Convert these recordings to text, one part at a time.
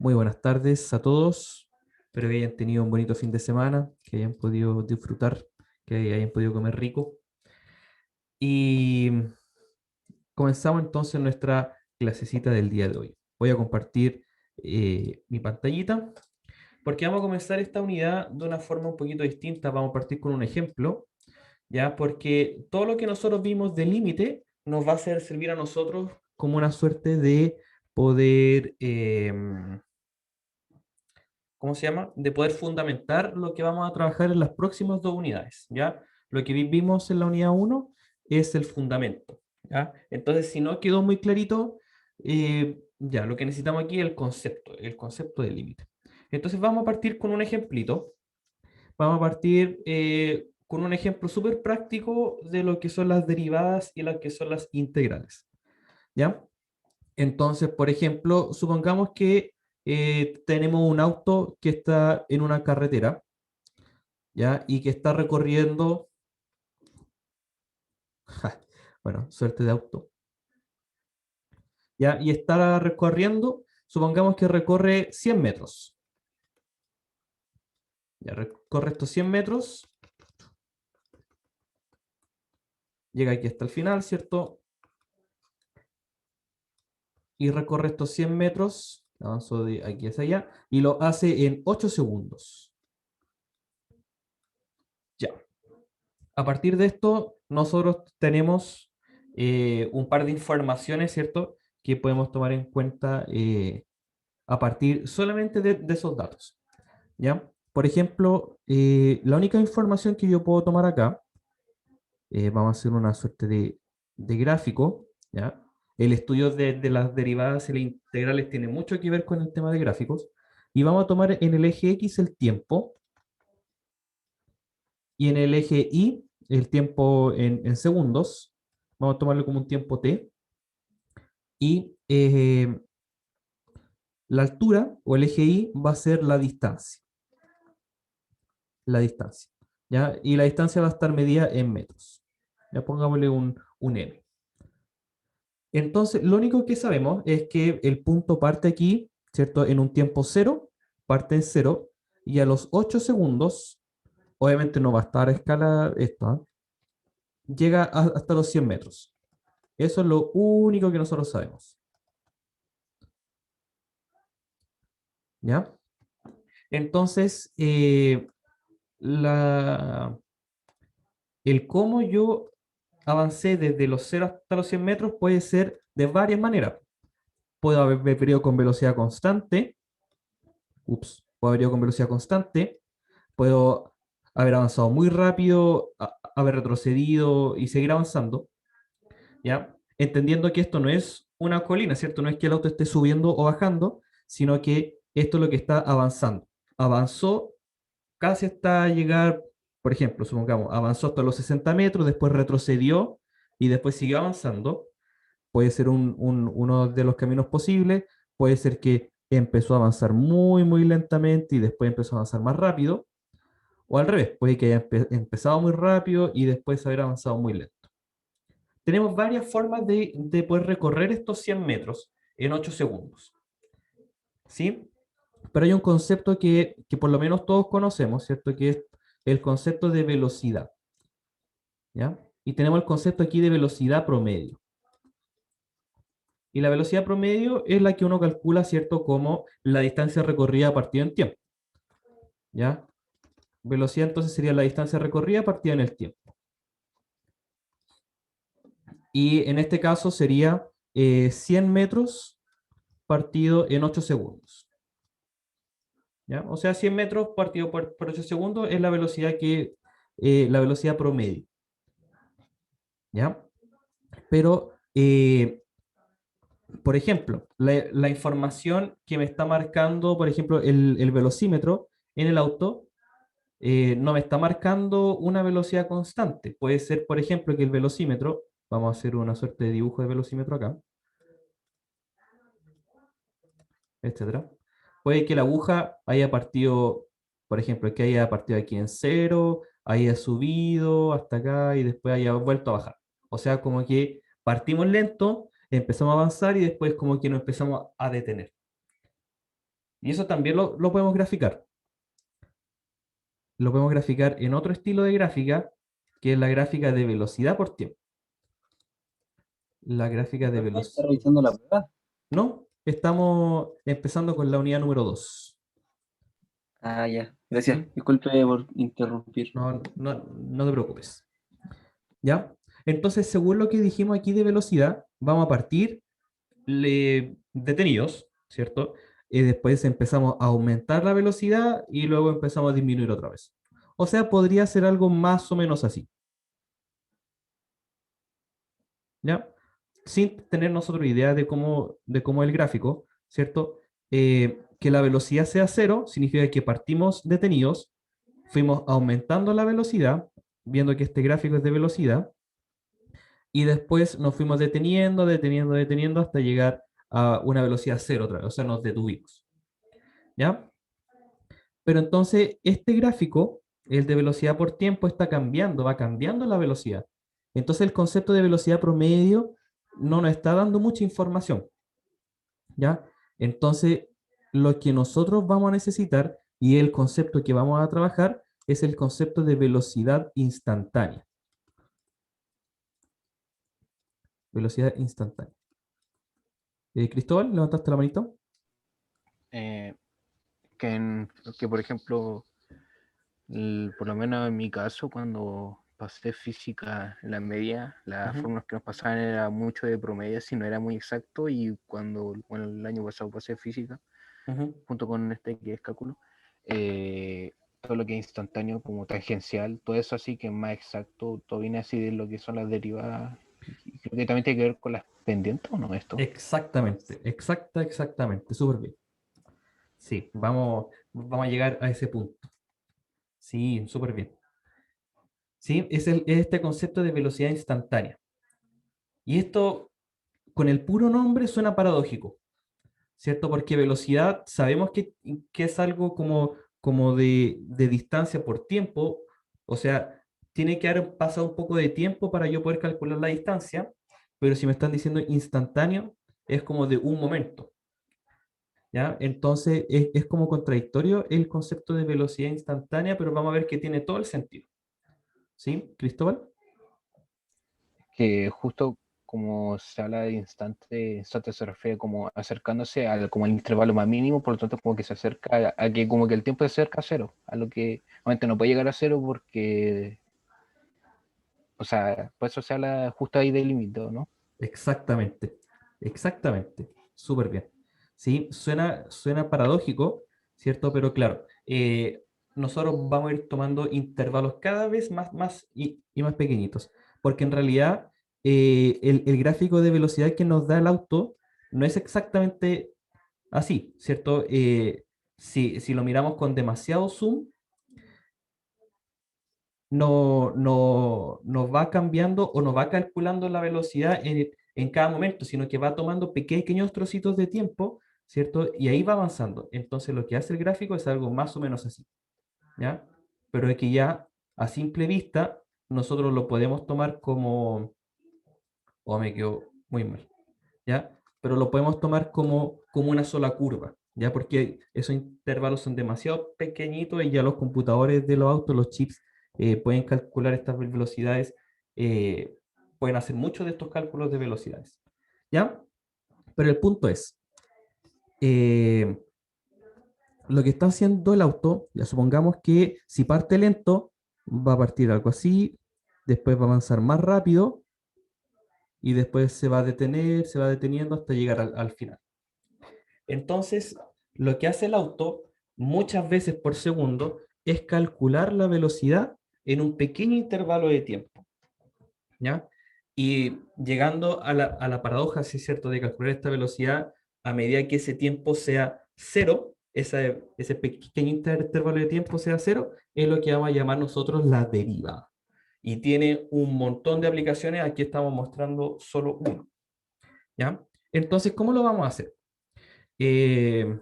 Muy buenas tardes a todos. Espero que hayan tenido un bonito fin de semana, que hayan podido disfrutar, que hayan podido comer rico. Y comenzamos entonces nuestra clasecita del día de hoy. Voy a compartir mi pantallita porque vamos a comenzar esta unidad de una forma un poquito distinta. Vamos a partir con un ejemplo, ¿ya? Porque todo lo que nosotros vimos de límite nos va a hacer servir a nosotros como una suerte de poder ¿cómo se llama? De poder fundamentar lo que vamos a trabajar en las próximas dos unidades, ¿ya? Lo que vimos en la unidad uno es el fundamento, ¿ya? Entonces, si no quedó muy clarito, ya, lo que necesitamos aquí es el concepto de límite. Entonces, vamos a partir con un ejemplito. Vamos a partir con un ejemplo súper práctico de lo que son las derivadas y lo que son las integrales, ¿ya? Entonces, por ejemplo, supongamos que tenemos un auto que está en una carretera, ¿ya? Y que está recorriendo, bueno, suerte de auto, ¿ya? Y está recorriendo, supongamos que recorre 100 metros, ya recorre estos 100 metros, llega aquí hasta el final, ¿cierto? Y recorre estos 100 metros, avanzó de aquí hacia allá, y lo hace en 8 segundos. Ya. A partir de esto, nosotros tenemos un par de informaciones, ¿cierto? Que podemos tomar en cuenta a partir solamente de esos datos, ¿ya? Por ejemplo, la única información que yo puedo tomar acá, vamos a hacer una suerte de gráfico, ¿ya? El estudio de las derivadas y las integrales tiene mucho que ver con el tema de gráficos, y vamos a tomar en el eje X el tiempo, y en el eje Y el tiempo en segundos, vamos a tomarlo como un tiempo t, y la altura o el eje Y va a ser la distancia, ¿ya? Y la distancia va a estar medida en metros. Ya pongámosle un m. Entonces, lo único que sabemos es que el punto parte aquí, ¿cierto? En un tiempo cero, parte en cero, y a los 8 segundos, obviamente no va a estar a escala esto, ¿eh? Llega hasta los 100 metros. Eso es lo único que nosotros sabemos, ¿ya? Entonces, la, el cómo yo avancé desde los 0 hasta los 100 metros puede ser de varias maneras. Puedo haber ido con velocidad constante, puedo haber ido con velocidad constante, puedo haber avanzado muy rápido, haber retrocedido y seguir avanzando, ¿ya? Entendiendo que esto no es una colina, ¿cierto? No es que el auto esté subiendo o bajando, sino que esto es lo que está avanzando. Avanzó casi hasta llegar, por ejemplo, supongamos, avanzó hasta los 60 metros, después retrocedió y después siguió avanzando. Puede ser uno de los caminos posibles, puede ser que empezó a avanzar muy, muy lentamente y después empezó a avanzar más rápido, o al revés, puede que haya empezado muy rápido y después haber avanzado muy lento. Tenemos varias formas de poder recorrer estos 100 metros en 8 segundos, ¿sí? Pero hay un concepto que por lo menos todos conocemos, ¿cierto? Que es el concepto de velocidad, ¿ya? Y tenemos el concepto aquí de velocidad promedio. Y la velocidad promedio es la que uno calcula, ¿cierto? Como la distancia recorrida partida en tiempo, ¿ya? Velocidad entonces sería la distancia recorrida partida en el tiempo. Y en este caso sería 100 metros partido en 8 segundos. ¿Ya? O sea, 100 metros partido por 8 segundos es la velocidad promedio. ¿Ya? Pero, por ejemplo, la información que me está marcando, por ejemplo, el velocímetro en el auto, no me está marcando una velocidad constante. Puede ser, por ejemplo, que el velocímetro, vamos a hacer una suerte de dibujo de velocímetro acá, etcétera. Puede que la aguja haya partido, por ejemplo, que haya partido aquí en cero, haya subido hasta acá y después haya vuelto a bajar. O sea, como que partimos lento, empezamos a avanzar y después como que nos empezamos a detener. Y eso también lo podemos graficar. Lo podemos graficar en otro estilo de gráfica, que es la gráfica de velocidad por tiempo. La gráfica de ¿Estás velocidad. revisando la prueba? ¿No? Estamos empezando con la unidad número 2. Ah, ya. Gracias. ¿Sí? Disculpe por interrumpir. No te preocupes. ¿Ya? Entonces, según lo que dijimos aquí de velocidad, vamos a partir detenidos, ¿cierto? Y después empezamos a aumentar la velocidad y luego empezamos a disminuir otra vez. O sea, podría ser algo más o menos así, ¿ya? Sin tener nosotros idea de cómo es el gráfico, ¿cierto? Que la velocidad sea cero significa que partimos detenidos, fuimos aumentando la velocidad, viendo que este gráfico es de velocidad, y después nos fuimos deteniendo hasta llegar a una velocidad cero otra vez, o sea, nos detuvimos, ¿ya? Pero entonces este gráfico, el de velocidad por tiempo, está cambiando, va cambiando la velocidad. Entonces el concepto de velocidad promedio no nos está dando mucha información, ¿ya? Entonces lo que nosotros vamos a necesitar y el concepto que vamos a trabajar es el concepto de velocidad instantánea. Velocidad instantánea. Cristóbal, levantaste la manito. Eh, que por ejemplo, por lo menos en mi caso, cuando pasé física en la media, las Ujú, fórmulas que nos pasaban era mucho de promedio, si no era muy exacto, y cuando, bueno, el año pasado pasé física, ujú. junto con este que es cálculo, todo lo que es instantáneo, como tangencial, todo eso así que es más exacto, todo viene así de lo que son las derivadas, y creo que también tiene que ver con las pendientes, ¿o no? Esto. Exactamente, exactamente, súper bien. Sí, vamos a llegar a ese punto. Sí, súper bien. Sí, es este concepto de velocidad instantánea. Y esto, con el puro nombre, suena paradójico, ¿cierto? Porque velocidad sabemos que es algo como de distancia por tiempo, o sea, tiene que haber pasado un poco de tiempo para yo poder calcular la distancia, pero si me están diciendo instantáneo, es como de un momento, ¿ya? Entonces es como contradictorio el concepto de velocidad instantánea, pero vamos a ver que tiene todo el sentido. ¿Sí, Cristóbal? Que justo como se habla de instante se refiere como acercándose al como el intervalo más mínimo, por lo tanto como que se acerca a que como que el tiempo se acerca a cero, a lo que obviamente no puede llegar a cero porque, o sea, por eso se habla justo ahí del límite, ¿no? Exactamente, exactamente, súper bien. Sí, suena paradójico, ¿cierto? Pero claro, nosotros vamos a ir tomando intervalos cada vez más y más pequeñitos, porque en realidad el gráfico de velocidad que nos da el auto no es exactamente así, ¿cierto? Si lo miramos con demasiado zoom, no va cambiando o no va calculando la velocidad en cada momento, sino que va tomando pequeños trocitos de tiempo, ¿cierto? Y ahí va avanzando. Entonces lo que hace el gráfico es algo más o menos así, ¿ya? Pero es que ya a simple vista nosotros lo podemos tomar como, o me quedo muy mal, ¿ya? Pero lo podemos tomar como una sola curva, ¿ya? Porque esos intervalos son demasiado pequeñitos y ya los computadores de los autos, los chips, pueden calcular estas velocidades, eh, pueden hacer muchos de estos cálculos de velocidades, ¿ya? Pero el punto es, eh, lo que está haciendo el auto, ya supongamos que si parte lento, va a partir algo así, después va a avanzar más rápido y después se va a detener, se va deteniendo hasta llegar al final. Entonces, lo que hace el auto muchas veces por segundo es calcular la velocidad en un pequeño intervalo de tiempo, ¿ya? Y llegando a la paradoja, si es cierto, de calcular esta velocidad a medida que ese tiempo sea cero, ese pequeño intervalo de tiempo sea cero, es lo que vamos a llamar nosotros la derivada. Y tiene un montón de aplicaciones, aquí estamos mostrando solo uno, ¿ya? Entonces, ¿cómo lo vamos a hacer? Eh,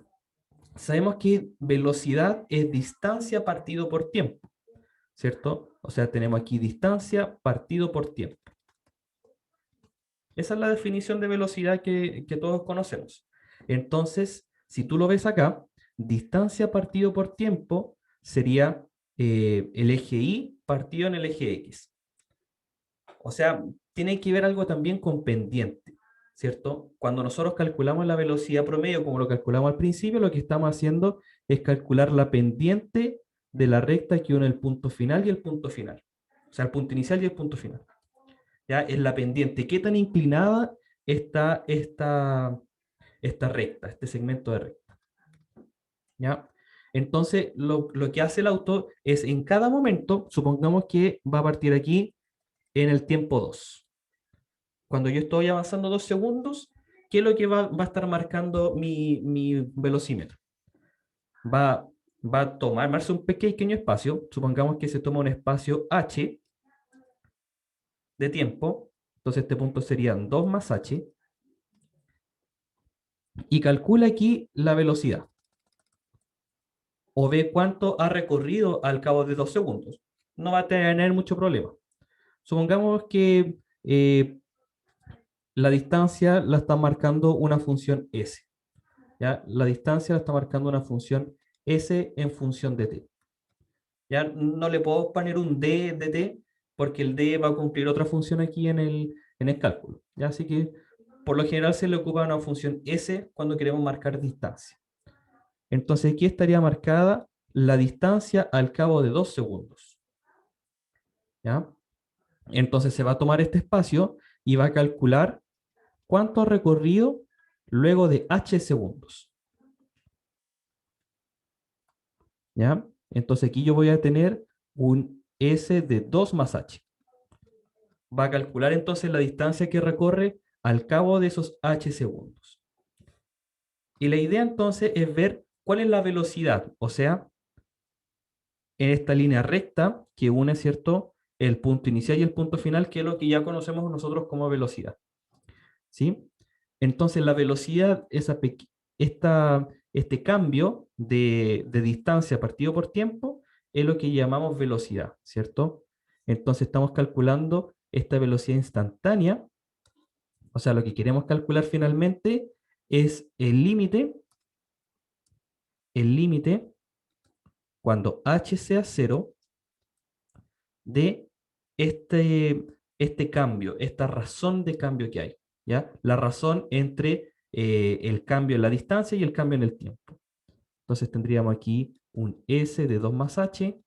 Sabemos que velocidad es distancia partido por tiempo, ¿cierto? O sea, tenemos aquí distancia partido por tiempo. Esa es la definición de velocidad que todos conocemos. Entonces, si tú lo ves acá, distancia partido por tiempo sería el eje Y partido en el eje X. O sea, tiene que ver algo también con pendiente, ¿cierto? Cuando nosotros calculamos la velocidad promedio, como lo calculamos al principio, lo que estamos haciendo es calcular la pendiente de la recta que une el punto final y el punto final. O sea, el punto inicial y el punto final. ¿Ya? Es la pendiente. ¿Qué tan inclinada está esta recta, este segmento de recta? ¿Ya? Entonces, lo que hace el auto es en cada momento, supongamos que va a partir aquí en el tiempo 2. Cuando yo estoy avanzando 2 segundos, ¿qué es lo que va a estar marcando mi velocímetro? Va, va a tomarse un pequeño espacio, supongamos que se toma un espacio h de tiempo, entonces este punto serían 2 más h, y calcula aquí la velocidad, o ve cuánto ha recorrido al cabo de 2 segundos. No va a tener mucho problema. Supongamos que la distancia la está marcando una función s. ¿Ya? La distancia la está marcando una función s en función de t. ¿Ya? No le puedo poner un d de t porque el d va a cumplir otra función aquí en el cálculo. ¿Ya? Así que por lo general se le ocupa una función s cuando queremos marcar distancia. Entonces aquí estaría marcada la distancia al cabo de 2 segundos. ¿Ya? Entonces se va a tomar este espacio y va a calcular cuánto ha recorrido luego de h segundos. ¿Ya? Entonces aquí yo voy a tener un s de 2 más h. Va a calcular entonces la distancia que recorre al cabo de esos h segundos. Y la idea entonces es ver cuál es la velocidad, o sea, en esta línea recta que une, ¿cierto?, el punto inicial y el punto final, que es lo que ya conocemos nosotros como velocidad. ¿Sí? Entonces la velocidad, este cambio de distancia partido por tiempo, es lo que llamamos velocidad, ¿cierto? Entonces estamos calculando esta velocidad instantánea, o sea, lo que queremos calcular finalmente es el límite cuando h sea 0 de este cambio, esta razón de cambio que hay, ¿ya? La razón entre el cambio en la distancia y el cambio en el tiempo. Entonces tendríamos aquí un s de 2 más h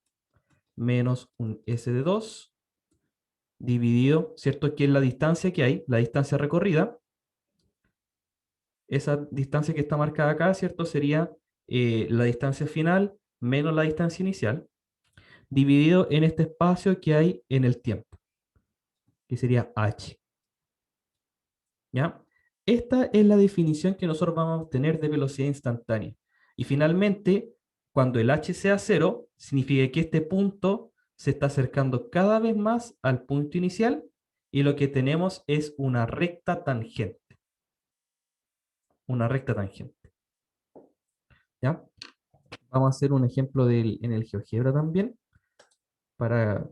menos un s de 2 dividido, ¿cierto? Que es la distancia que hay, la distancia recorrida. Esa distancia que está marcada acá, ¿cierto? Sería la distancia final menos la distancia inicial, dividido en este espacio que hay en el tiempo, que sería h. ¿Ya? Esta es la definición que nosotros vamos a obtener de velocidad instantánea. Y finalmente, cuando el h sea 0, significa que este punto se está acercando cada vez más al punto inicial y lo que tenemos es una recta tangente. Una recta tangente. ¿Ya? Vamos a hacer un ejemplo en el GeoGebra también para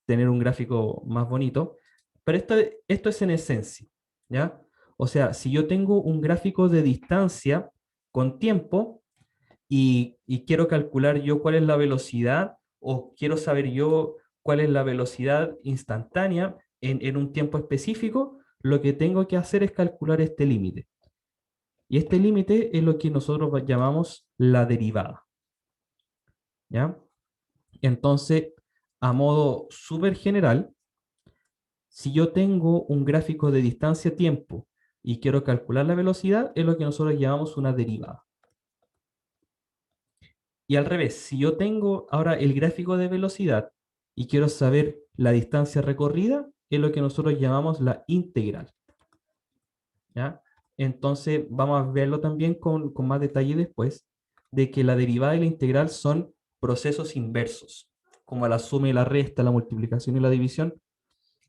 tener un gráfico más bonito. Pero esto es en esencia, ¿ya? O sea, si yo tengo un gráfico de distancia con tiempo y quiero calcular yo cuál es la velocidad o quiero saber yo cuál es la velocidad instantánea en un tiempo específico, lo que tengo que hacer es calcular este límite. Y este límite es lo que nosotros llamamos la derivada, ¿ya? Entonces, a modo súper general, si yo tengo un gráfico de distancia-tiempo y quiero calcular la velocidad, es lo que nosotros llamamos una derivada. Y al revés, si yo tengo ahora el gráfico de velocidad y quiero saber la distancia recorrida, es lo que nosotros llamamos la integral. ¿Ya? Entonces vamos a verlo también con más detalle después, de que la derivada y la integral son procesos inversos, como la suma y la resta, la multiplicación y la división,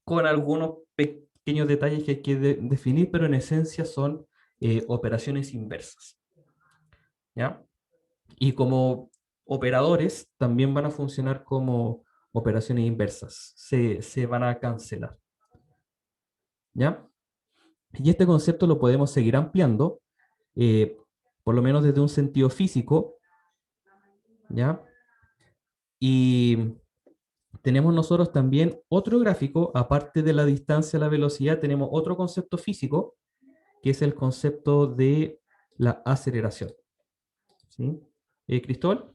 con algunos pequeños detalles que hay que definir, pero en esencia son operaciones inversas. ¿Ya? Y como operadores también van a funcionar como operaciones inversas, se van a cancelar. ¿Ya? Y este concepto lo podemos seguir ampliando, eh, por lo menos desde un sentido físico, ¿ya? Y tenemos nosotros también otro gráfico, aparte de la distancia a la velocidad, tenemos otro concepto físico, que es el concepto de la aceleración. ¿Sí? ¿Cristóbal?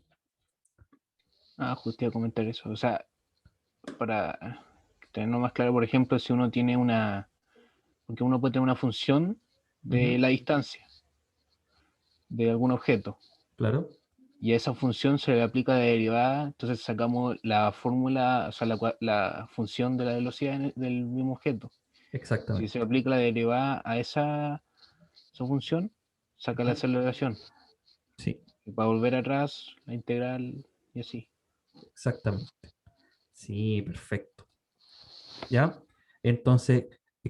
Justo iba a comentar eso. O sea, para tenerlo más claro, por ejemplo, si uno tiene porque uno puede tener una función de Ujú, la distancia de algún objeto, claro, y a esa función se le aplica la derivada, entonces sacamos la fórmula, o sea, la función de la velocidad del mismo objeto. Si exactamente. se le aplica la derivada a esa función, saca la Ujú, aceleración. sí, Y para volver atrás, la integral y así. exactamente. Sí, perfecto. ¿Ya? Entonces,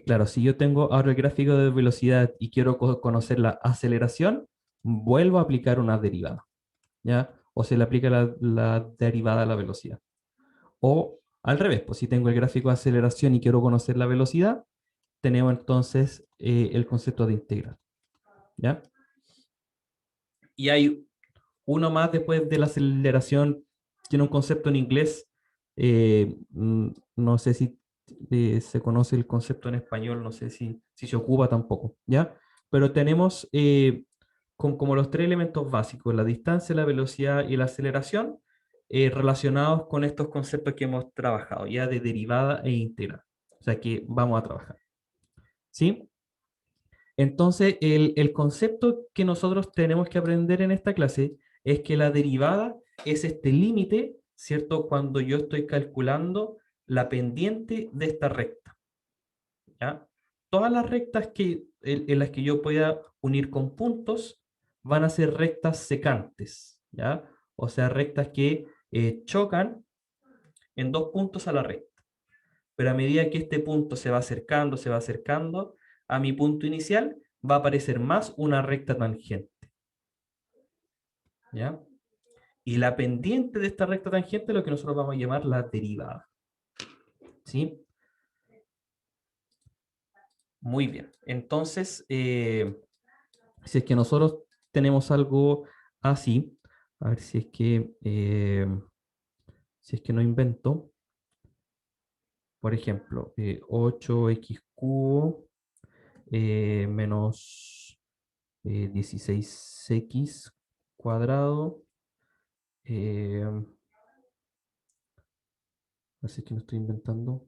claro, si yo tengo ahora el gráfico de velocidad y quiero conocer la aceleración, vuelvo a aplicar una derivada, ¿ya? O se le aplica la derivada a la velocidad. O al revés, pues si tengo el gráfico de aceleración y quiero conocer la velocidad, tenemos entonces el concepto de integral, ¿ya? Y hay uno más después de la aceleración, tiene un concepto en inglés, no sé si se conoce el concepto en español, no sé si se ocupa tampoco, ¿ya? Pero tenemos como los tres elementos básicos, la distancia, la velocidad y la aceleración, relacionados con estos conceptos que hemos trabajado, ya de derivada e integral. O sea que vamos a trabajar, ¿sí? Entonces, el concepto que nosotros tenemos que aprender en esta clase es que la derivada es este límite, ¿cierto? Cuando yo estoy calculando la pendiente de esta recta, ¿ya? Todas las rectas en las que yo pueda unir con puntos van a ser rectas secantes, ¿ya? O sea, rectas que chocan en dos puntos a la recta. Pero a medida que este punto se va acercando a mi punto inicial, va a aparecer más una recta tangente, ¿ya? Y la pendiente de esta recta tangente es lo que nosotros vamos a llamar la derivada, ¿sí? Muy bien. Entonces, si es que nosotros tenemos algo así, a ver si es que no invento, por ejemplo, 8x cubo menos 16x cuadrado. Así que no estoy inventando.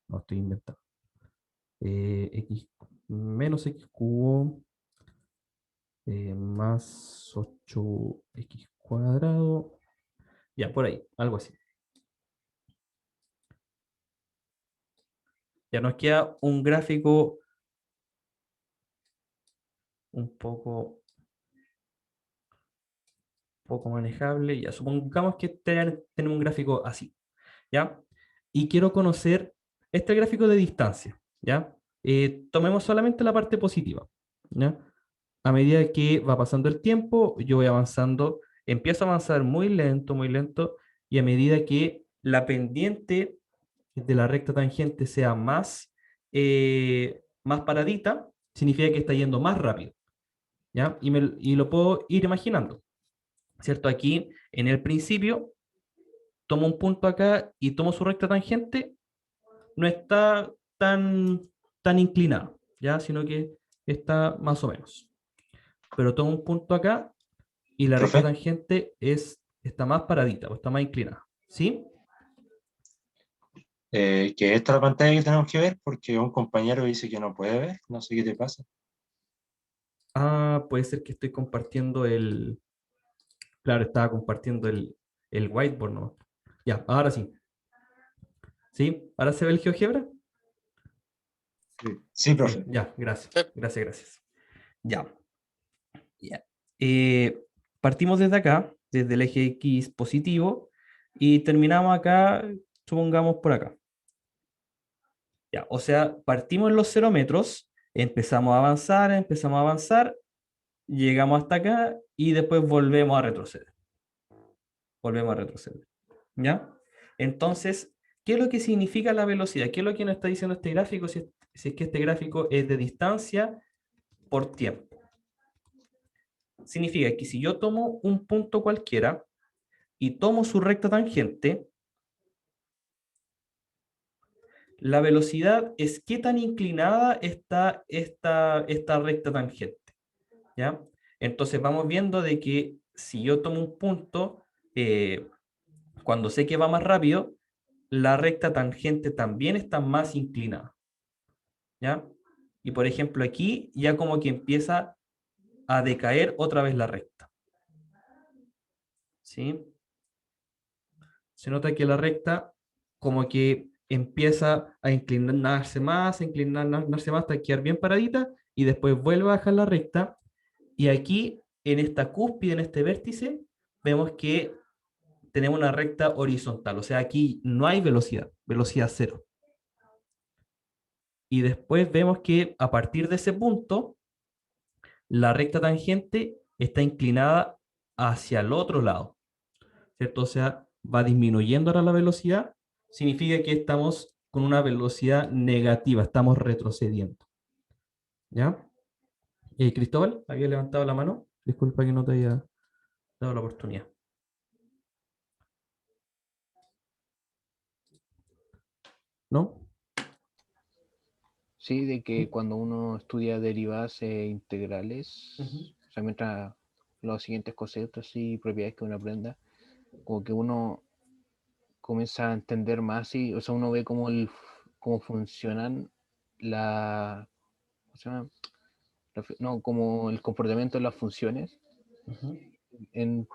No estoy inventando. X menos x cubo más 8x cuadrado. Ya, por ahí, algo así. Ya nos queda un gráfico un poco manejable. Ya, supongamos que tenemos un gráfico así, ¿ya? Y quiero conocer este gráfico de distancia, ¿ya? Tomemos solamente la parte positiva, ¿ya? A medida que va pasando el tiempo, yo voy avanzando, empiezo a avanzar muy lento, y a medida que la pendiente de la recta tangente sea más paradita, significa que está yendo más rápido, ¿ya? Y lo puedo ir imaginando, ¿cierto? Aquí, en el principio, tomo un punto acá y tomo su recta tangente, no está tan inclinada, ¿ya? Sino que está más o menos. Pero tomo un punto acá y la recta Profe, tangente está más paradita o está más inclinada, ¿sí? que esta es la pantalla que tenemos que ver porque un compañero dice que no puede ver, no sé qué te pasa. Ah, puede ser que estoy compartiendo claro, estaba compartiendo el whiteboard, ¿no? Ya, ahora sí. ¿Sí? ¿Ahora se ve el GeoGebra? Sí, Sí, profe. ya, gracias, Sí. gracias. Ya, ya. Partimos desde acá, desde el eje X positivo, y terminamos acá, supongamos por acá. Ya, o sea, partimos en los 0 metros, empezamos a avanzar, llegamos hasta acá y después volvemos a retroceder. Volvemos a retroceder. ¿Ya? Entonces, ¿qué es lo que significa la velocidad? ¿Qué es lo que nos está diciendo este gráfico? Si es que este gráfico es de distancia por tiempo. significa que si yo tomo un punto cualquiera y tomo su recta tangente, la velocidad es qué tan inclinada está esta recta tangente, ¿ya? Entonces vamos viendo de que si yo tomo un punto, cuando sé que va más rápido, la recta tangente también está más inclinada, ¿ya? Y por ejemplo aquí ya como que empieza a decaer otra vez la recta, ¿sí? Se nota que la recta como que empieza a inclinarse más hasta quedar bien paradita y después vuelve a bajar la recta. Y aquí, en esta cúspide, en este vértice, vemos que tenemos una recta horizontal. O sea, aquí no hay velocidad, velocidad cero. Y después vemos que a partir de ese punto, la recta tangente está inclinada hacia el otro lado, ¿cierto? O sea, va disminuyendo ahora la velocidad, significa que estamos con una velocidad negativa, estamos retrocediendo. ¿Ya? Cristóbal, había levantado la mano. Disculpa que no te haya dado la oportunidad. ¿No? Sí, de que cuando uno estudia derivadas integrales, Ujú. o sea, mientras los siguientes conceptos y propiedades que uno aprenda, como que uno comienza a entender más y, o sea, uno ve cómo funcionan ¿cómo se llama? No, como el comportamiento de las funciones Ujú. en,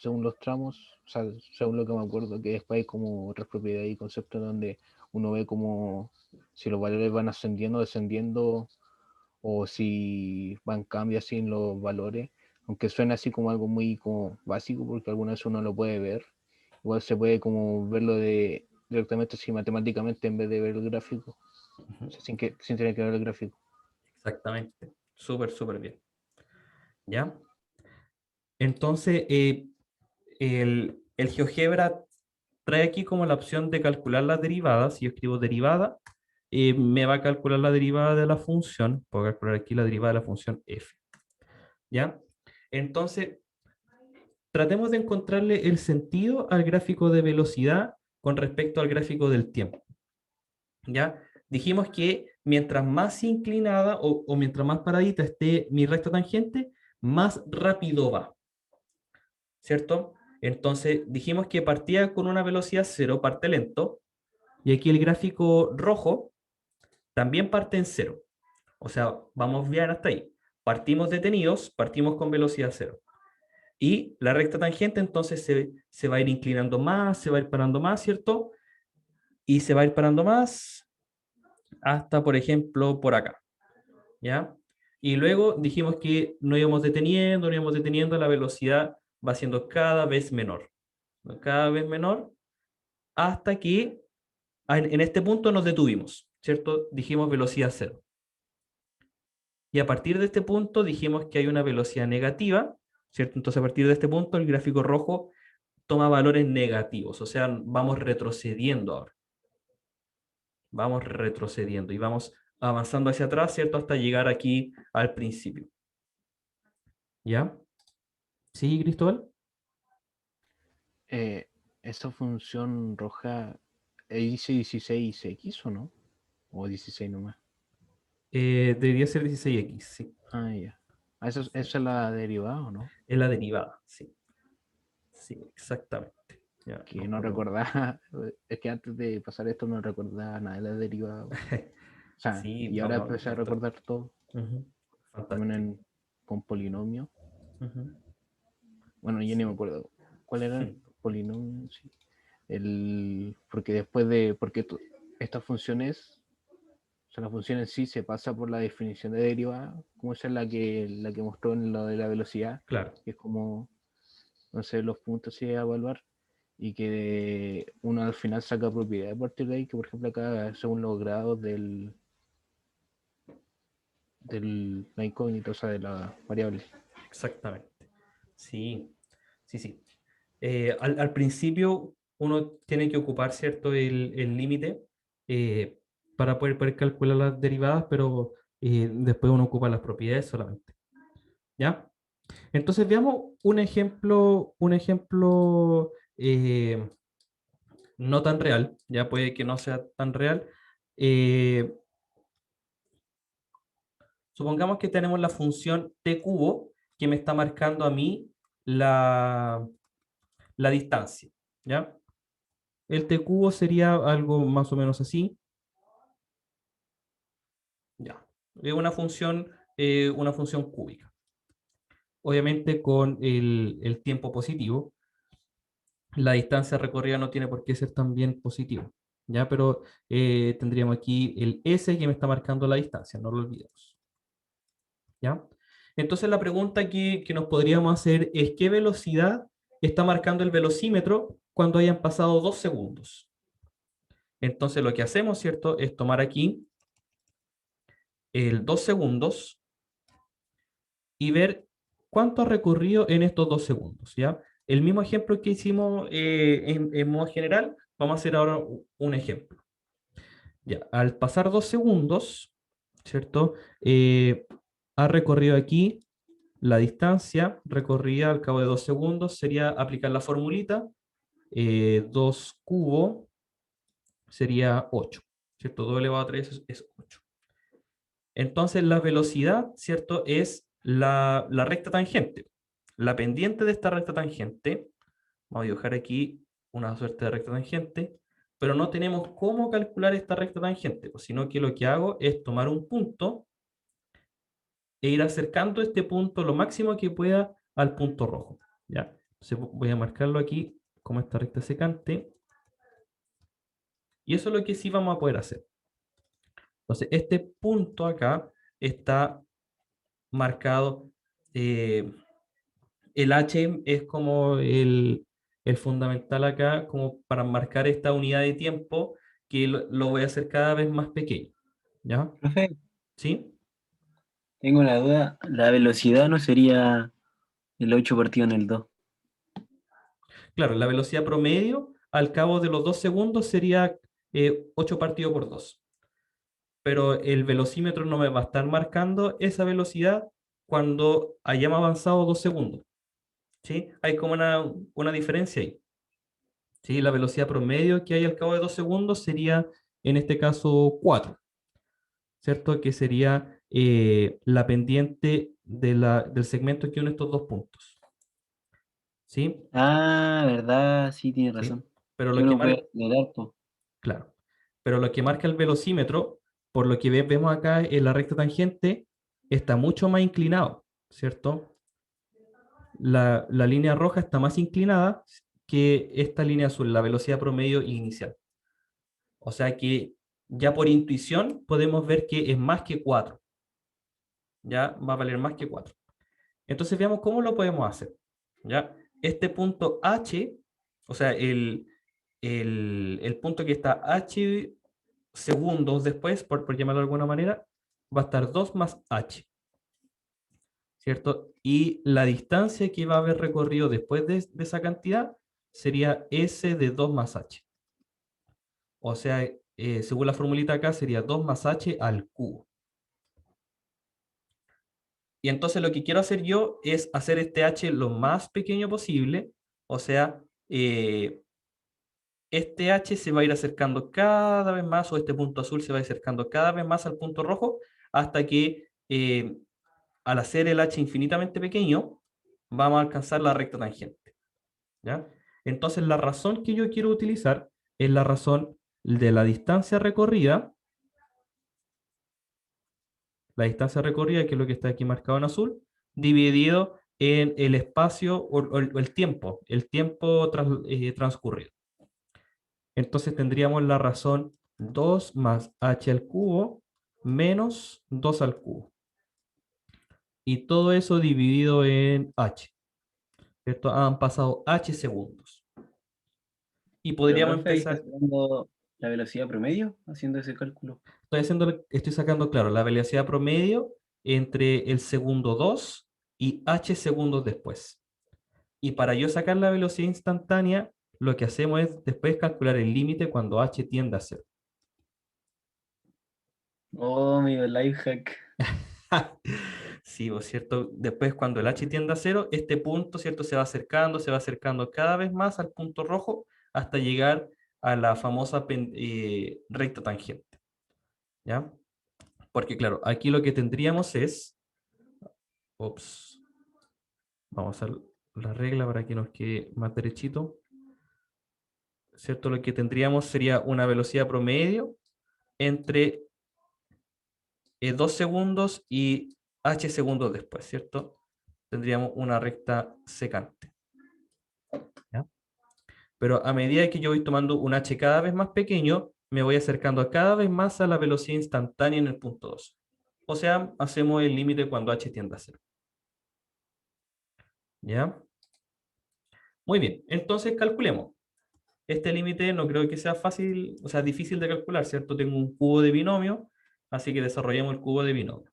según los tramos, o sea, según lo que me acuerdo, que después hay como otras propiedades y conceptos donde uno ve como si los valores van ascendiendo, descendiendo, o si van cambiando así en los valores, aunque suena así como algo muy como básico, porque alguna vez uno lo puede ver, igual se puede como verlo directamente así matemáticamente en vez de ver el gráfico, Ujú. o sea, sin tener que ver el gráfico. Exactamente. Súper, súper bien. ¿Ya? Entonces, el GeoGebra trae aquí como la opción de calcular las derivadas. Si yo escribo derivada, me va a calcular la derivada de la función. Puedo calcular aquí la derivada de la función f. ¿Ya? Entonces, tratemos de encontrarle el sentido al gráfico de velocidad con respecto al gráfico del tiempo. ¿Ya? Dijimos que mientras más inclinada o mientras más paradita esté mi recta tangente, más rápido va, ¿cierto? Entonces dijimos que partía con una velocidad cero, parte lento, y aquí el gráfico rojo también parte en cero. O sea, vamos bien hasta ahí. Partimos detenidos, partimos con velocidad cero. Y la recta tangente entonces se va a ir inclinando más, se va a ir parando más, ¿cierto? Y se va a ir parando más hasta, por ejemplo, por acá, ¿ya? Y luego dijimos que no íbamos deteniendo, la velocidad va siendo cada vez menor, ¿no? Cada vez menor, hasta que en este punto nos detuvimos, ¿cierto? Dijimos velocidad cero. Y a partir de este punto dijimos que hay una velocidad negativa, ¿cierto? Entonces a partir de este punto el gráfico rojo toma valores negativos, o sea, vamos retrocediendo ahora. Vamos retrocediendo y vamos avanzando hacia atrás, ¿cierto? Hasta llegar aquí al principio. ¿Ya? ¿Sí, Cristóbal? Eh, Esa función roja dice 16x o no, o 16 nomás. Debería ser 16x, sí. Ah, ya. Sí. Esa es la derivada o no, Es la derivada, sí. Sí, exactamente. Ya, que vamos no a poner. recordaba, es que antes de pasar esto no recordaba nada de la derivada. O sea, Sí, y ahora vamos empecé a a mostrar. recordar todo, Ujú. también Fantástico. con polinomio. Ujú. Bueno, yo ni me Sí. acuerdo cuál era el polinomio, sí. Porque después estas funciones, o sea, la función en sí se pasa por la definición de derivada, como esa es la que mostró en lo de la velocidad, Claro, que es como, no sé, los puntos y a evaluar, y que uno al final saca propiedad a partir de ahí, que por ejemplo acá según los grados la incógnita, o sea, de la variable. exactamente. Sí, sí, sí. Al principio uno tiene que ocupar, ¿cierto?, el límite eh, para poder calcular las derivadas, pero después uno ocupa las propiedades solamente. ¿Ya? Entonces veamos un ejemplo no tan real, ya puede que no sea tan real. Eh, Supongamos que tenemos la función t cubo que me está marcando a mí la distancia, ¿ya? El t cubo sería algo más o menos así, ya. Es una función cúbica. Obviamente con el tiempo positivo, la distancia recorrida no tiene por qué ser también positivo, ¿ya? Pero tendríamos aquí el S que me está marcando la distancia, no lo olvidemos, ¿ya? Entonces la pregunta que nos podríamos hacer es ¿qué velocidad está marcando el velocímetro cuando hayan pasado 2 segundos? Entonces lo que hacemos, ¿cierto? Es tomar aquí el 2 segundos y ver cuánto ha recorrido en estos 2 segundos, ¿ya? El mismo ejemplo que hicimos en modo general, vamos a hacer ahora un ejemplo. Ya, al pasar 2 segundos, ¿cierto? Ha recorrido aquí la distancia recorrida al cabo de 2 segundos, sería aplicar la formulita, 2 cubo sería 8, ¿cierto? 2 elevado a 3 es 8. Entonces la velocidad, ¿cierto? Es la recta tangente. La pendiente de esta recta tangente, vamos a dibujar aquí una suerte de recta tangente, pero no tenemos cómo calcular esta recta tangente, pues, sino que lo que hago es tomar un punto e ir acercando este punto lo máximo que pueda al punto rojo, ¿ya? Entonces voy a marcarlo aquí como esta recta secante, y eso es lo que sí vamos a poder hacer. Entonces este punto acá está marcado, el H es como el fundamental acá, como para marcar esta unidad de tiempo, que lo voy a hacer cada vez más pequeño, ¿ya? Profe, ¿Sí? tengo una duda. La velocidad no sería el 8 partido en el 2. Claro, la velocidad promedio al cabo de los 2 segundos sería 8 partido por 2. Pero el velocímetro no me va a estar marcando esa velocidad cuando hayamos avanzado 2 segundos. ¿Sí? Hay como una diferencia ahí. ¿Sí? La velocidad promedio que hay al cabo de 2 segundos sería, en este caso, 4, ¿cierto? Que sería la pendiente del segmento que une estos dos puntos. ¿Sí? Ah, verdad, sí, tiene ¿Sí? razón. Pero Que lo que uno marca, puede acelerar, po. claro, pero lo que marca el velocímetro, por lo que vemos acá en la recta tangente, está mucho más inclinado, ¿cierto? La línea roja está más inclinada que esta línea azul, la velocidad promedio inicial. O sea que ya por intuición podemos ver que es más que 4. Ya va a valer más que 4. Entonces veamos cómo lo podemos hacer. ¿Ya? Este punto H, o sea, el punto que está H segundos después, por llamarlo de alguna manera, va a estar 2 más H, ¿cierto? Y la distancia que va a haber recorrido después de esa cantidad sería S de 2 más H. O sea, según la formulita acá, sería 2 más H al cubo. Y entonces lo que quiero hacer yo es hacer este H lo más pequeño posible. O sea, este H se va a ir acercando cada vez más, o este punto azul se va a ir acercando cada vez más al punto rojo, hasta que al hacer el H infinitamente pequeño, vamos a alcanzar la recta tangente, ¿ya? Entonces la razón que yo quiero utilizar es la razón de la distancia recorrida, que es lo que está aquí marcado en azul, dividido en el espacio o el tiempo transcurrido. Entonces tendríamos la razón 2 más h al cubo menos 2 al cubo. Y todo eso dividido en h. ¿Cierto? Han pasado h segundos. Y Pero, podríamos profe, ahí está empezar, sacando la velocidad promedio haciendo ese cálculo. estoy sacando, claro, la velocidad promedio entre el segundo 2 y h segundos después. Y para yo sacar la velocidad instantánea, lo que hacemos es después calcular el límite cuando h tiende a 0. Oh, medio life hack. Sí, pues, ¿cierto? Después cuando el h tiende a cero, este punto, ¿cierto? Se va acercando cada vez más al punto rojo hasta llegar a la famosa recta tangente, ¿ya? Porque claro, aquí lo que tendríamos es, ups, vamos a hacer la regla para que nos quede más derechito, ¿cierto? Lo que tendríamos sería una velocidad promedio entre 2 segundos y h segundos después, ¿cierto? Tendríamos una recta secante, ¿ya? Pero a medida que yo voy tomando un h cada vez más pequeño, me voy acercando cada vez más a la velocidad instantánea en el punto 2. O sea, hacemos el límite cuando h tiende a 0. ¿Ya? Muy bien, entonces calculemos. Este límite no creo que sea fácil, o sea, difícil de calcular, ¿cierto? Tengo un cubo de binomio, así que desarrollemos el cubo de binomio.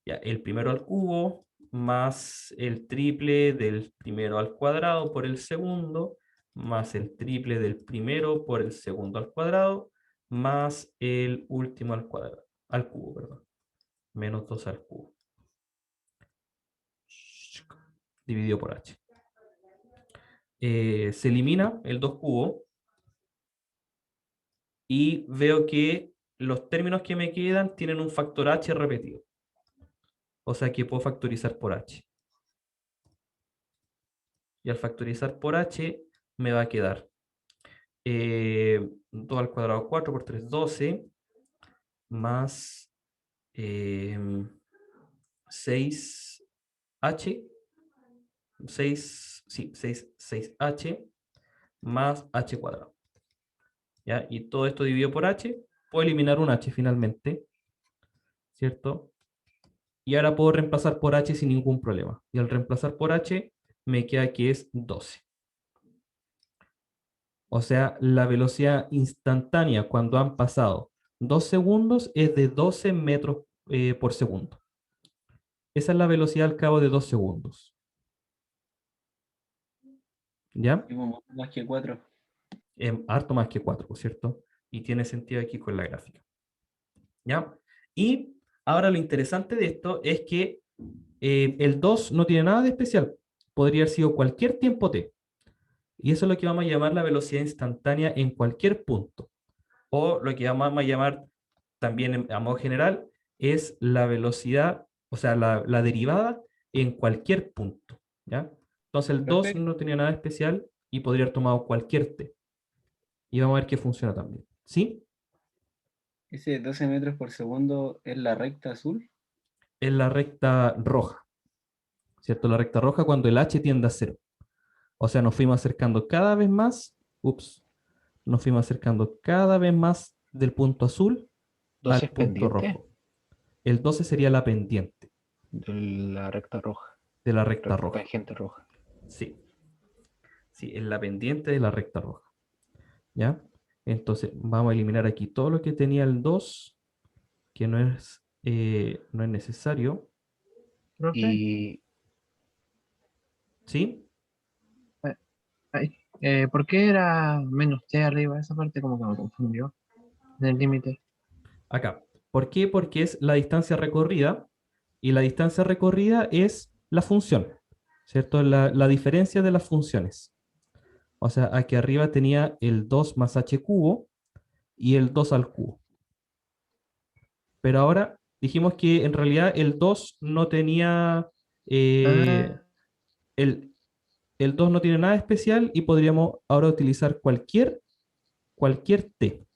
Ya, el primero al cubo más el triple del primero al cuadrado por el segundo, más el triple del primero por el segundo al cuadrado, más el último al cuadrado, al cubo, perdón. Menos 2 al cubo. Dividido por h. Se elimina el 2 cubo y veo que los términos que me quedan tienen un factor h repetido. O sea que puedo factorizar por h. Y al factorizar por h me va a quedar 2 al cuadrado 4 por 3, 12, más 6h, 6, sí, 6h más h cuadrado. ¿Ya? Y todo esto dividido por h, puedo eliminar un h finalmente, ¿cierto? Y ahora puedo reemplazar por h sin ningún problema. Y al reemplazar por h, me queda que es 12. O sea, la velocidad instantánea cuando han pasado 2 segundos es de 12 metros por segundo. Esa es la velocidad al cabo de 2 segundos. ¿Ya? Tengo más que 4. Harto más que 4, por cierto. Y tiene sentido aquí con la gráfica. ¿Ya? Y ahora lo interesante de esto es que el 2 no tiene nada de especial. Podría haber sido cualquier tiempo t. Y eso es lo que vamos a llamar la velocidad instantánea en cualquier punto. O lo que vamos a llamar también a modo general es la velocidad, o sea, la derivada en cualquier punto. ¿Ya? Entonces el 2 Profe, no tenía nada especial y podría haber tomado cualquier t. Y vamos a ver que funciona también. ¿Sí? Ese 12 metros por segundo es la recta azul. Es la recta roja. ¿Cierto? La recta roja cuando el h tiende a 0. O sea, nos fuimos acercando cada vez más. Ups. Nos fuimos acercando cada vez más del punto azul 12 al es punto pendiente rojo. El 12 sería la pendiente de la recta roja, de la recta recta roja. tangente roja. Sí, sí, es la pendiente de la recta roja. ¿Ya? Entonces, vamos a eliminar aquí todo lo que tenía el 2, que no es necesario. Profe, Y ¿Sí? ay, ¿por qué era menos t arriba? Esa parte como que me confundió en el límite. Acá. ¿Por qué? Porque es la distancia recorrida y la distancia recorrida es la función, ¿cierto? La diferencia de las funciones. O sea, aquí arriba tenía el 2 más h cubo y el 2 al cubo. Pero ahora dijimos que en realidad el 2 no tenía, Ah, el, el 2 no tiene nada especial y podríamos ahora utilizar cualquier t.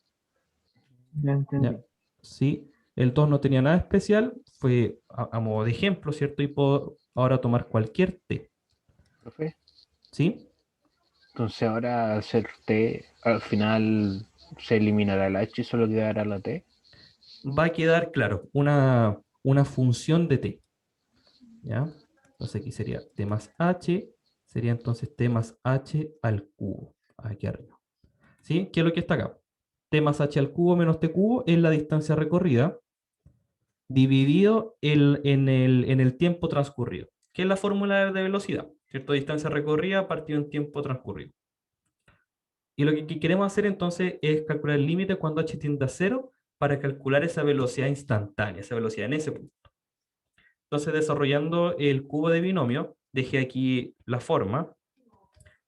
ya entendí. ¿Ya? Sí, el 2 no tenía nada especial, fue a modo de ejemplo, ¿cierto? Y puedo ahora tomar cualquier t. profe, ¿Sí? entonces ahora hacer T, al final se eliminará el H y solo quedará la T. Va a quedar, claro, una función de t. ¿Ya? Entonces aquí sería t más h, sería entonces t más h al cubo, aquí arriba. ¿Sí? ¿Qué es lo que está acá? T más h al cubo menos t cubo es la distancia recorrida dividido en el tiempo transcurrido, que es la fórmula de velocidad, ¿cierto? Distancia recorrida partido en tiempo transcurrido. Y lo que queremos hacer entonces es calcular el límite cuando h tiende a 0 para calcular esa velocidad instantánea, esa velocidad en ese punto. Entonces, desarrollando el cubo de binomio, dejé aquí la forma.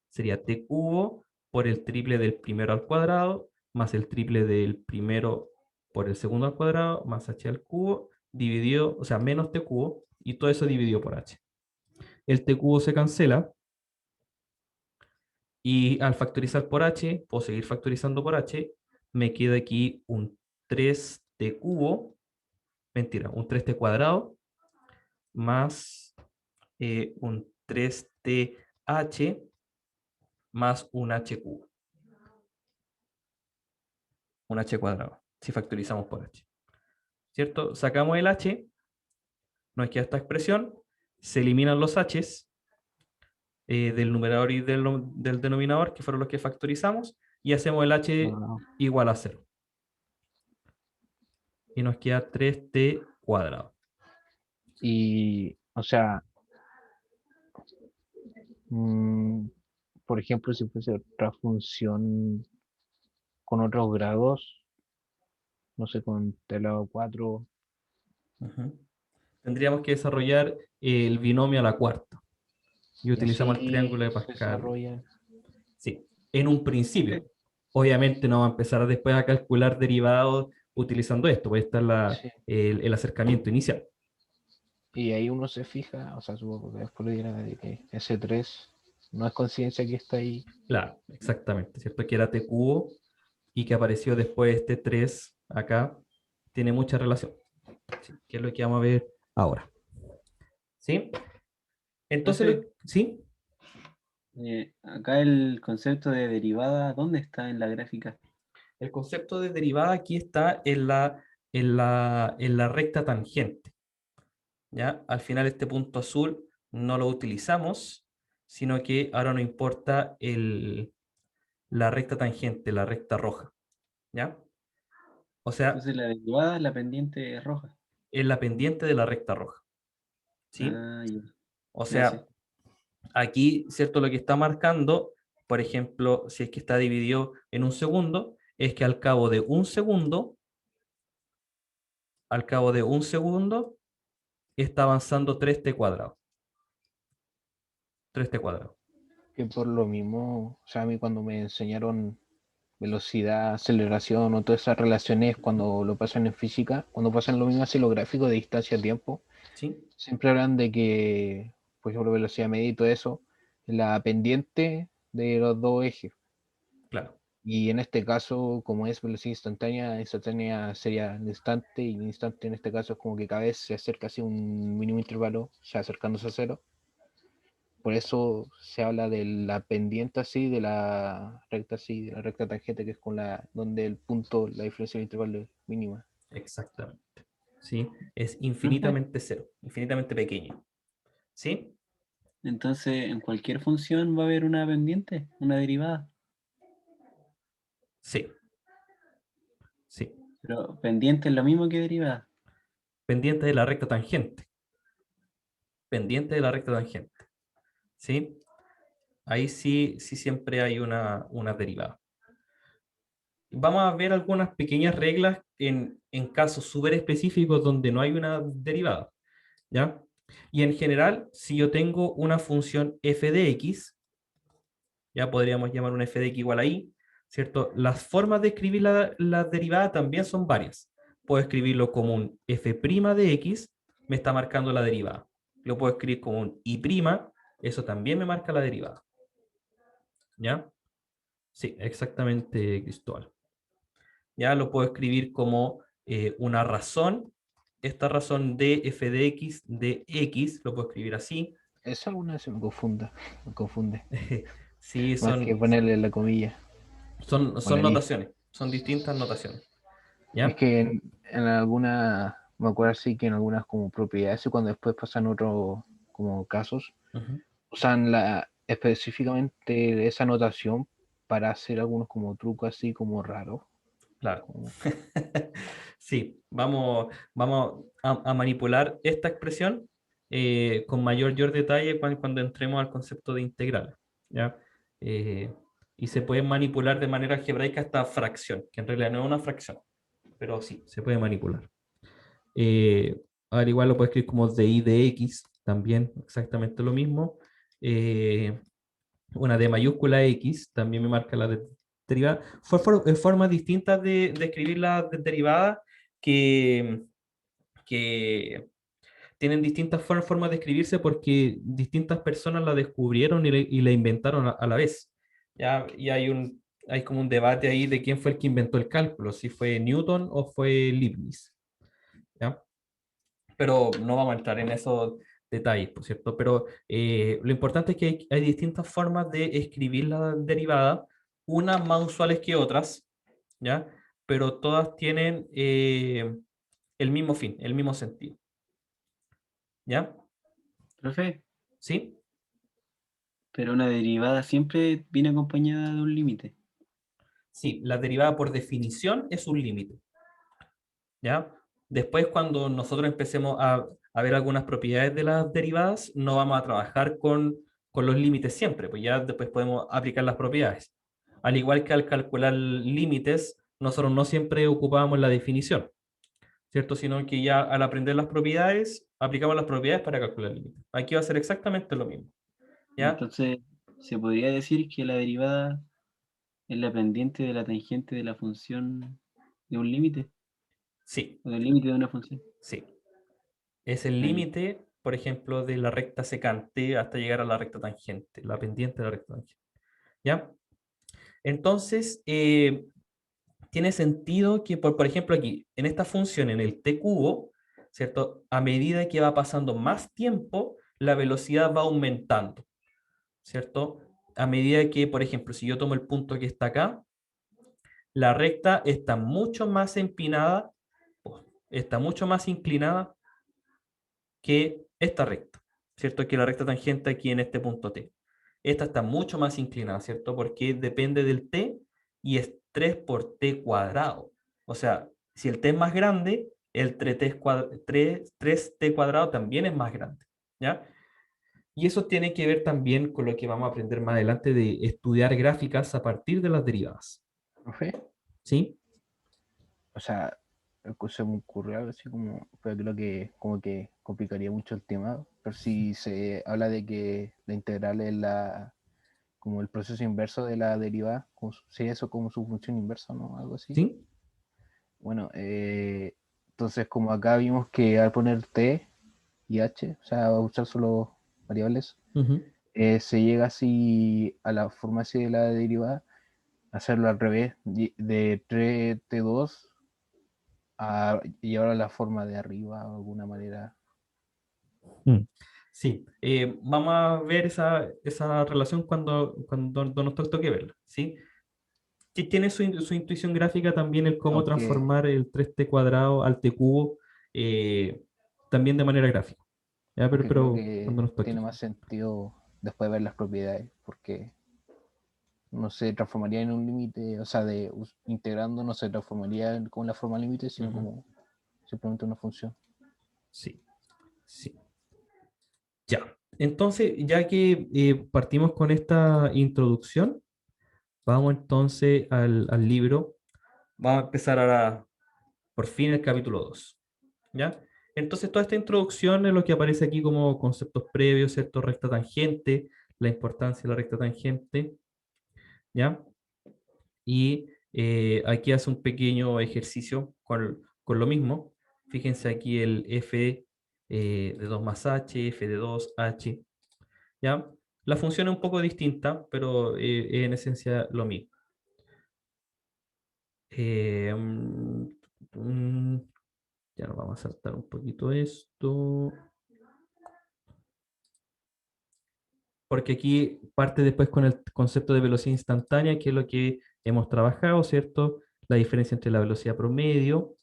Sería t cubo por el triple del primero al cuadrado, más el triple del primero por el segundo al cuadrado, más h al cubo, dividido, o sea, menos t cubo, y todo eso dividido por h. El t cubo se cancela, y al factorizar por h, puedo seguir factorizando por h, me queda aquí un 3t cubo, mentira, un 3t cuadrado, más un 3th más un h cubo, un h cuadrado, si factorizamos por h. ¿Cierto? Sacamos el h, nos queda esta expresión, se eliminan los h's del numerador y del denominador, que fueron los que factorizamos, y hacemos el h Ah, igual a 0. Y nos queda 3t cuadrado. y, o sea, mm, por ejemplo, si fuese otra función con otros grados, no sé, con t elevado a 4, Ujú. Tendríamos que desarrollar el binomio a la cuarta. Y y utilizamos el triángulo así de se Pascal. desarrolla. Sí, en un principio. Obviamente no va a empezar después a calcular derivados utilizando esto, puede estar Sí. el acercamiento inicial. Y ahí uno se fija, o sea, supongo que después lo dirá de que ese 3 no es conciencia que está ahí. Claro, exactamente, ¿cierto? Que era t cubo y que apareció después este 3 acá, tiene mucha relación. ¿Sí? Que es lo que vamos a ver ahora. ¿Sí? Entonces, Entonces, ¿sí? acá el concepto de derivada, ¿dónde está en la gráfica? El concepto de derivada aquí está en la recta tangente. ¿Ya? Al final este punto azul no lo utilizamos, sino que ahora nos importa la recta tangente, la recta roja. ¿Ya? O sea, Entonces la derivada, la pendiente es roja. en la pendiente de la recta roja. ¿Sí? Ah, ya, O gracias. sea, aquí, ¿cierto? Lo que está marcando, por ejemplo, si es que está dividido en un segundo, es que al cabo de un segundo, está avanzando 3t cuadrado. 3t cuadrado. Que por lo mismo, o sea, a mí cuando me enseñaron velocidad, aceleración o todas esas relaciones cuando lo pasan en física, cuando pasan lo mismo así los gráficos de distancia-tiempo, ¿Sí? siempre hablan de que, por ejemplo, velocidad media y todo eso, la pendiente de los dos ejes. Claro. Y en este caso, como es velocidad instantánea, instantánea sería el instante, y el instante en este caso es como que cada vez se acerca así un mínimo intervalo, ya acercándose a cero. Por eso se habla de la pendiente así, de la recta así, de la recta tangente, que es con la, donde el punto, la diferencia del intervalo es mínima. Exactamente. ¿Sí? Es Entonces, infinitamente cero, infinitamente pequeño. ¿Sí? entonces, en cualquier función va a haber una pendiente, una derivada. Sí. Sí. Pero pendiente es lo mismo que derivada. Pendiente de la recta tangente. Pendiente de la recta tangente. ¿Sí? Ahí sí, sí siempre hay una derivada. Vamos a ver algunas pequeñas reglas en casos súper específicos donde no hay una derivada. ¿Ya? Y en general, si yo tengo una función f de x, ya podríamos llamar una f de x igual a y, ¿cierto? Las formas de escribir la derivada también son varias. Puedo escribirlo como un f' de x, me está marcando la derivada. Lo puedo escribir como un y', eso también me marca la derivada. ¿Ya? Sí, exactamente, Cristóbal. Ya lo puedo escribir como una razón. Esta razón de f de x, lo puedo escribir así. Eso alguna vez me confunde, Sí, más que son, ponerle la comilla o son la y. notaciones, son distintas notaciones. Es ¿Ya? que en alguna, me acuerdo así que en algunas como propiedades y cuando después pasan otros como casos, Ujú. usan específicamente esa notación para hacer algunos como trucos así como raros. Claro. como- Sí, vamos a manipular esta expresión con mayor detalle cuando entremos al concepto de integral. ¿Ya? Eh, y se puede manipular de manera algebraica esta fracción, que en realidad no es una fracción, pero sí, se puede manipular. Eh, Al igual lo puedes escribir como dy de x, también exactamente lo mismo. Eh, una D mayúscula X, también me marca la derivada. Formas distintas de escribir las derivadas que, que tienen distintas formas de escribirse porque distintas personas la descubrieron y la inventaron a la vez. ¿Ya? Y hay como un debate ahí de quién fue el que inventó el cálculo, si fue Newton o fue Leibniz. ¿Ya? Pero no vamos a entrar en esos detalles, por cierto. Pero lo importante es que hay distintas formas de escribir la derivada, unas más usuales que otras, ¿ya? Pero todas tienen el mismo fin, el mismo sentido, ¿ya? Profe, ¿Sí? pero una derivada siempre viene acompañada de un límite. Sí, la derivada por definición es un límite, ¿ya? Después, cuando nosotros empecemos a ver algunas propiedades de las derivadas, no vamos a trabajar con los límites siempre, pues ya después podemos aplicar las propiedades. Al igual que al calcular límites, nosotros no siempre ocupábamos la definición, ¿cierto? Sino que ya al aprender las propiedades, aplicamos las propiedades para calcular límites. Aquí va a ser exactamente lo mismo, ¿ya? Entonces, se podría decir que la derivada es la pendiente de la tangente de la función de un límite, Sí, o del límite de una función. sí. Es el Ahí. límite, por ejemplo, de la recta secante hasta llegar a la recta tangente, la pendiente de la recta tangente. ¿Ya? Entonces, tiene sentido que, por ejemplo, aquí, en esta función, en el t cubo, ¿cierto? A medida que va pasando más tiempo, la velocidad va aumentando, ¿cierto? A medida que, por ejemplo, si yo tomo el punto que está acá, la recta está mucho más empinada, está mucho más inclinada que esta recta, ¿cierto? Que la recta tangente aquí en este punto T. Esta está mucho más inclinada, ¿cierto? Porque depende del T y es 3 por T cuadrado. O sea, si el T es más grande, el 3T cuadrado también es más grande, ¿ya? Y eso tiene que ver también con lo que vamos a aprender más adelante de estudiar gráficas a partir de las derivadas, Profe, ¿sí? o sea, se me ocurrió algo así como, pero creo que como que complicaría mucho el tema, pero si se habla de que la integral es como el proceso inverso de la derivada, sería eso como su función inversa, ¿no? Algo así. ¿Sí? Bueno, entonces como acá vimos que al poner t y h, o sea, usar solo variables, Ujú. se llega así a la forma así de la derivada, hacerlo al revés, de 3t2 a llevar a la forma de arriba de alguna manera. Mm. Sí, vamos a ver esa relación cuando nos toque verla, ¿sí? Que tiene su intuición gráfica también el cómo Aunque, transformar el 3t cuadrado al t cubo también de manera gráfica, ¿ya? aunque creo Pero que cuando nos tiene toque. más sentido después de ver las propiedades, porque no se transformaría en un límite, o sea, integrando no se transformaría como la forma límite, sino Ujú. como simplemente una función. Sí, sí. Ya. Entonces, ya que partimos con esta introducción, vamos entonces al libro. Vamos a empezar ahora, por fin, el capítulo 2. ¿Ya? Entonces, toda esta introducción es lo que aparece aquí como conceptos previos, ¿cierto? Recta tangente, la importancia de la recta tangente, ¿ya? Y aquí hace un pequeño ejercicio con lo mismo. Fíjense aquí el f de 2 más h, f de 2, h, ¿ya? La función es un poco distinta, pero en esencia lo mismo. Eh, mm, mm, ya nos vamos a saltar un poquito esto. Porque aquí parte después con el concepto de velocidad instantánea, que es lo que hemos trabajado, ¿cierto? La diferencia entre la velocidad promedio,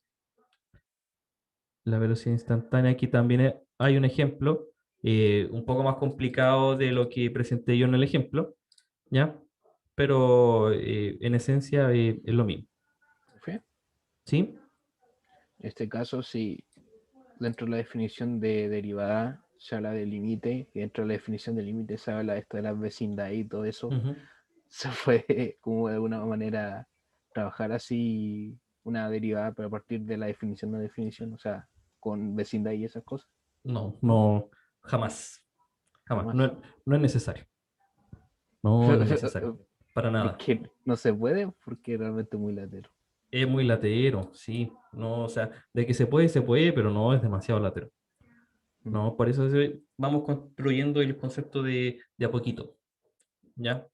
la velocidad instantánea. Aquí también hay un ejemplo un poco más complicado de lo que presenté yo en el ejemplo, ¿ya? Pero en esencia es lo mismo, ¿Sí? ¿sí? En este caso, si dentro de la definición de derivada se habla de límite, y dentro de la definición de límite se habla esto de las vecindades y todo eso, Ujú. se puede como de alguna manera trabajar así una derivada, pero a partir de la definición de definición, o sea, con vecindad y esas cosas. No, no, jamás. Jamás. Jamás. No, no es necesario. No, no es necesario. Para Es nada. que no se puede porque realmente es muy latero. Es muy latero, sí. No, o sea, de que se puede, pero no es demasiado latero. No, por eso vamos construyendo el concepto de a poquito. ¿Ya?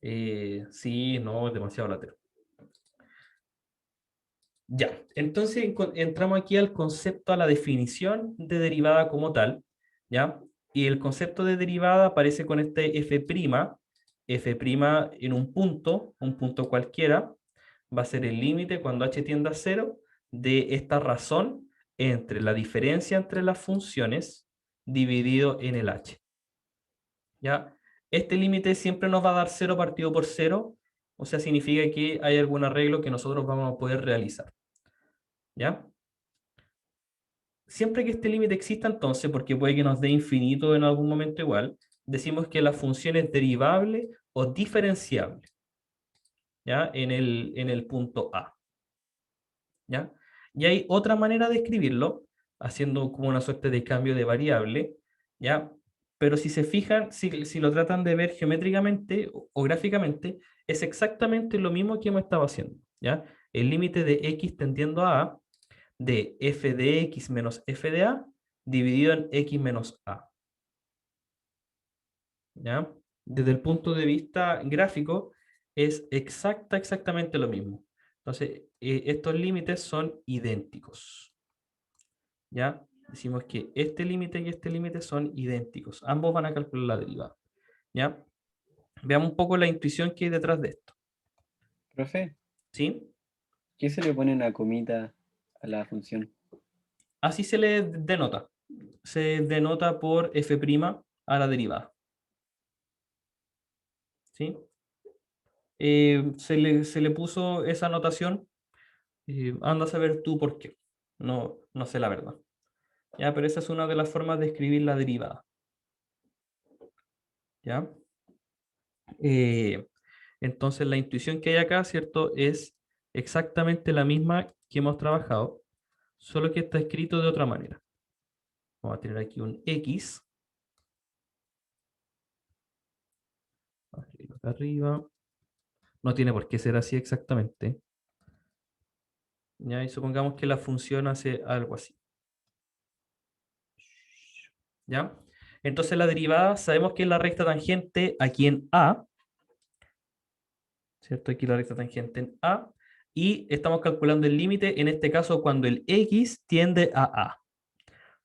Sí, no, es demasiado latero. Ya, entonces entramos aquí al concepto, a la definición de derivada como tal, ¿ya? Y el concepto de derivada aparece con este f', f' en un punto cualquiera, va a ser el límite cuando h tiende a 0 de esta razón entre la diferencia entre las funciones dividido en el h. ¿Ya? Este límite siempre nos va a dar 0 partido por 0, o sea, significa que hay algún arreglo que nosotros vamos a poder realizar. ¿Ya? Siempre que este límite exista entonces, porque puede que nos dé infinito en algún momento igual, decimos que la función es derivable o diferenciable, ¿ya? En el punto A. ¿Ya? Y hay otra manera de escribirlo, haciendo como una suerte de cambio de variable, ¿ya? Pero si se fijan, si lo tratan de ver geométricamente o gráficamente, es exactamente lo mismo que hemos estado haciendo, ¿ya? El límite de x tendiendo a A de f de x menos f de a dividido en x menos a. ¿Ya? Desde el punto de vista gráfico es exactamente lo mismo. Entonces, estos límites son idénticos. ¿Ya? Decimos que este límite y este límite son idénticos. Ambos van a calcular la derivada. ¿Ya? Veamos un poco la intuición que hay detrás de esto. Profe, ¿Sí? ¿qué se le pone una comita a la función? Así se le denota. Se denota por f' a la derivada. ¿Sí? Se le puso esa anotación. Anda a saber tú por qué. No, no sé la verdad. ¿Ya? Pero esa es una de las formas de escribir la derivada. ¿Ya? Entonces la intuición que hay acá, ¿cierto? Es exactamente la misma que hemos trabajado, solo que está escrito de otra manera. Vamos a tener aquí un X. Vamos a escribirlo acá arriba. No tiene por qué ser así exactamente. ¿Ya? Y supongamos que la función hace algo así. ¿Ya? Entonces la derivada sabemos que es la recta tangente aquí en A, ¿cierto? Aquí la recta tangente en A, y estamos calculando el límite, en este caso cuando el X tiende a A,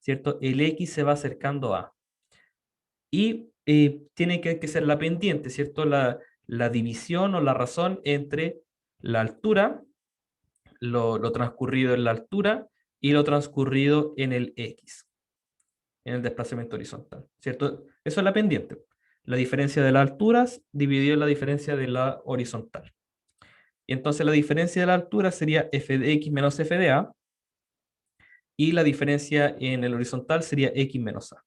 ¿cierto? El X se va acercando a. Y tiene que ser la pendiente, ¿cierto? La división o la razón entre la altura, lo transcurrido en la altura, y lo transcurrido en el X, en el desplazamiento horizontal, ¿cierto? Eso es la pendiente. La diferencia de las alturas dividido en la diferencia de la horizontal. Y entonces la diferencia de la altura sería f de x menos f de a, y la diferencia en el horizontal sería x menos a.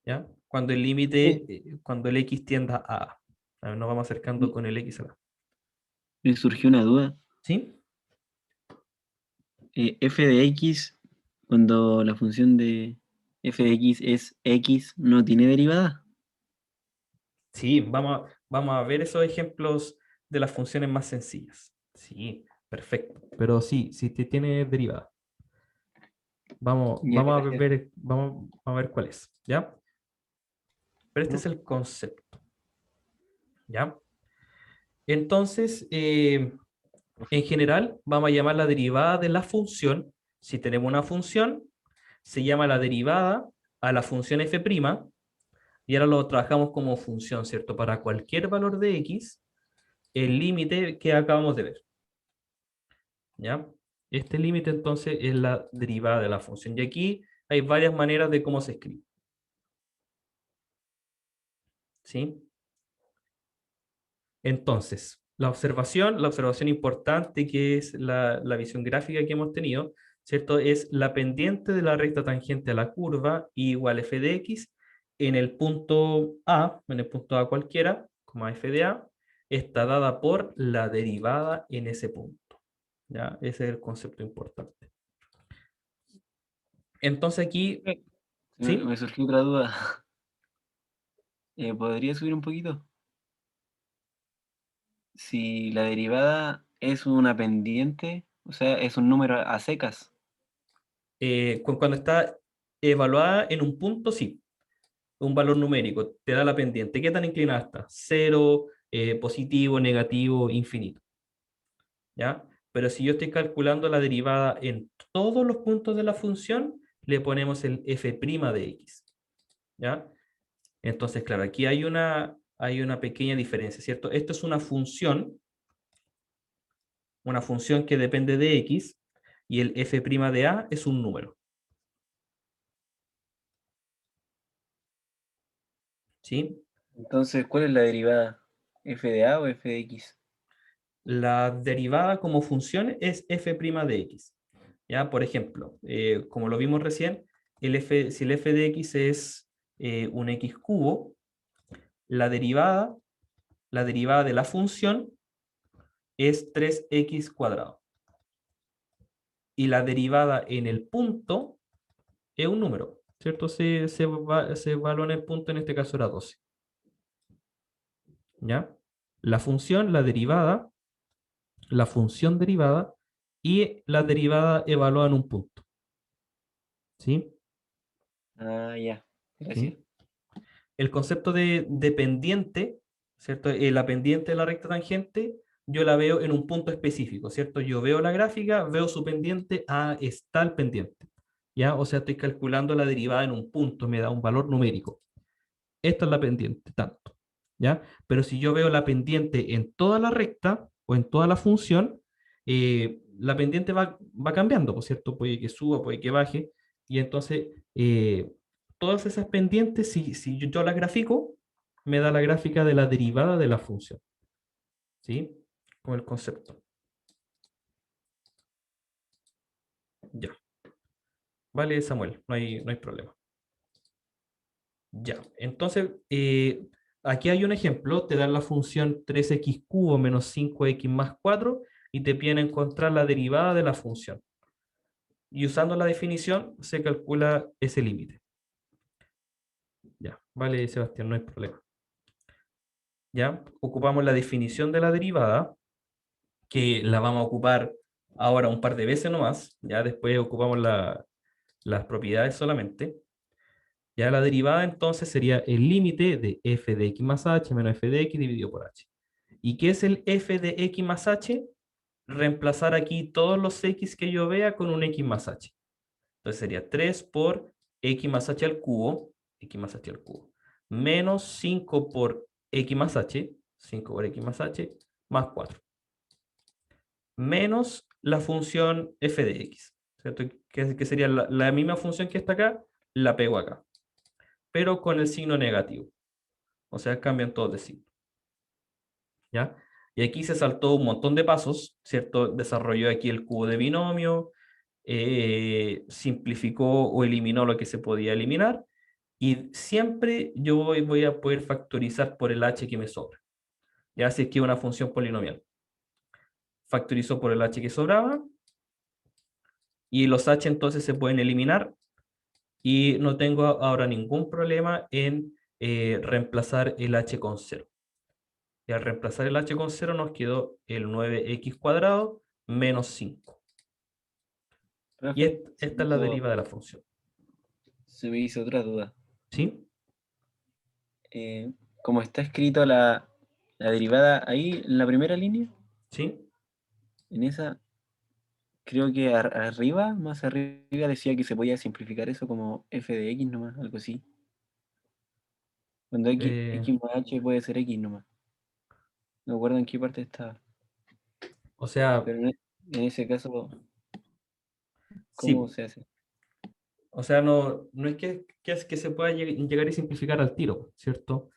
¿Ya? Cuando el límite, cuando el x tienda a a. A ver, nos vamos acercando con el x a la. Me surgió una duda. ¿Sí? F de x, cuando la función de f de x, ¿no tiene derivada? Sí, vamos a ver esos ejemplos de las funciones más sencillas. Sí, perfecto. Pero sí, sí tiene derivada. Ya, gracias. Vamos a ver cuál es, ¿ya? Pero este ¿No? es el concepto, ¿ya? Entonces, en general, vamos a llamar la derivada de la función. Si tenemos una función, se llama la derivada a la función f', y ahora lo trabajamos como función, ¿cierto? Para cualquier valor de x, el límite que acabamos de ver, ¿ya? Este límite entonces es la derivada de la función. Y aquí hay varias maneras de cómo se escribe, ¿sí? Entonces, la observación importante que es la visión gráfica que hemos tenido, ¿cierto? Es la pendiente de la recta tangente a la curva igual f de x en el punto A, en el punto A cualquiera, como f de a, está dada por la derivada en ese punto. ¿Ya? Ese es el concepto importante. Entonces aquí, ¿sí? Me surgió otra duda. ¿Podría subir un poquito? Si la derivada es una pendiente, o sea, es un número a secas. Cuando está evaluada en un punto, sí, un valor numérico, te da la pendiente. ¿Qué tan inclinada está? Cero, positivo, negativo, infinito. ¿Ya? Pero si yo estoy calculando la derivada en todos los puntos de la función, le ponemos el f' de x. ¿Ya? Entonces, claro, aquí hay una pequeña diferencia, ¿cierto? Esto es una función que depende de x, y el f' de a es un número. ¿Sí? Entonces, ¿cuál es la derivada? ¿F de A o F de X? La derivada como función es f' de x. ¿Ya? Por ejemplo, como lo vimos recién, si el f de x es un x cubo, la derivada, la derivada de la función es 3x cuadrado. Y la derivada en el punto es un número, ¿cierto? Se evalúa en el punto, en este caso era 12. ¿Ya? La función, la función derivada y la derivada evaluada en un punto. ¿Sí? Ah, ya. Gracias. ¿Sí? El concepto de dependiente, ¿cierto? La pendiente de la recta tangente, yo la veo en un punto específico, ¿cierto? Yo veo la gráfica, veo su pendiente, está el pendiente, ¿ya? O sea, estoy calculando la derivada en un punto, me da un valor numérico. Esta es la pendiente, tanto, ¿ya? Pero si yo veo la pendiente en toda la recta o en toda la función, la pendiente va cambiando, ¿por cierto? Puede que suba, puede que baje, y entonces todas esas pendientes, si yo las grafico, me da la gráfica de la derivada de la función, ¿sí? Con el concepto. Ya. Vale, Samuel, no hay problema. Ya, entonces, aquí hay un ejemplo, te dan la función 3x cubo menos 5x más 4 y te piden encontrar la derivada de la función. Y usando la definición se calcula ese límite. Ya, vale, Sebastián, no hay problema. Ya, ocupamos la definición de la derivada, que la vamos a ocupar ahora un par de veces nomás, ya después ocupamos las propiedades solamente. Ya la derivada entonces sería el límite de f de x más h menos f de x dividido por h. ¿Y qué es el f de x más h? Reemplazar aquí todos los x que yo vea con un x más h. Entonces sería 3 por x más h al cubo, x más h al cubo, menos 5 por x más h, 5 por x más h, más 4, menos la función f de x, ¿cierto? Que sería la misma función que está acá, la pego acá, pero con el signo negativo. O sea, cambian todos de signo. ¿Ya? Y aquí se saltó un montón de pasos, ¿cierto? Desarrolló aquí el cubo de binomio, simplificó o eliminó lo que se podía eliminar, y siempre yo voy a poder factorizar por el h que me sobra. Ya, si es que es una función polinomial. Factorizó por el h que sobraba, y los h entonces se pueden eliminar, y no tengo ahora ningún problema en reemplazar el h con 0. Y al reemplazar el h con 0 nos quedó el 9x cuadrado menos 5. Y Profe, esta es la deriva de la función. se me hizo otra duda. ¿Sí? Como está escrito la derivada ahí en la primera línea, ¿Sí? en esa, creo que arriba, más arriba, decía que se podía simplificar eso como f de x nomás, algo así. Cuando Eh, x más h puede ser x nomás. No recuerdo en qué parte estaba. o sea, Pero en ese caso, ¿cómo sí. se hace? O sea, no es que se pueda llegar y simplificar al tiro, ¿cierto?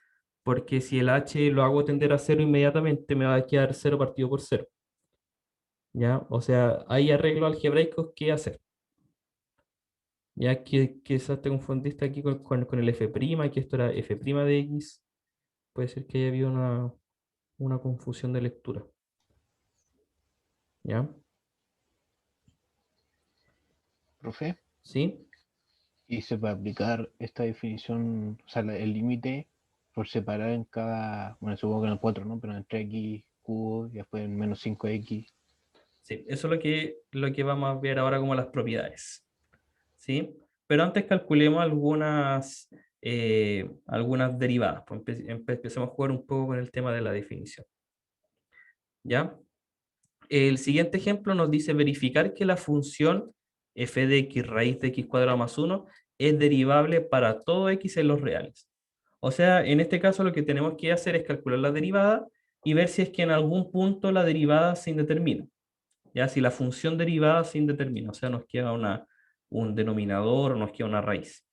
Porque si el h lo hago tender a 0 inmediatamente, me va a quedar 0 partido por 0. ¿Ya? O sea, hay arreglos algebraicos que hacer. Ya que quizás te confundiste aquí con el f', que esto era f' de x. Puede ser que haya habido una confusión de lectura. ¿Ya? Profe, ¿Sí? Y se puede aplicar esta definición, o sea, el límite por separar en cada, bueno, supongo que en el 4, ¿no? Pero entre x cubo y después en menos 5x. Sí, eso es lo que vamos a ver ahora como las propiedades. ¿Sí? Pero antes calculemos algunas derivadas. Pues empecemos a jugar un poco con el tema de la definición. ¿Ya? El siguiente ejemplo nos dice verificar que la función f de x raíz de x cuadrado más 1 es derivable para todo x en los reales. O sea, en este caso lo que tenemos que hacer es calcular la derivada y ver si es que en algún punto la derivada se indetermina. ¿Ya? Si la función derivada se indetermina, o sea, nos queda un denominador o nos queda una raíz.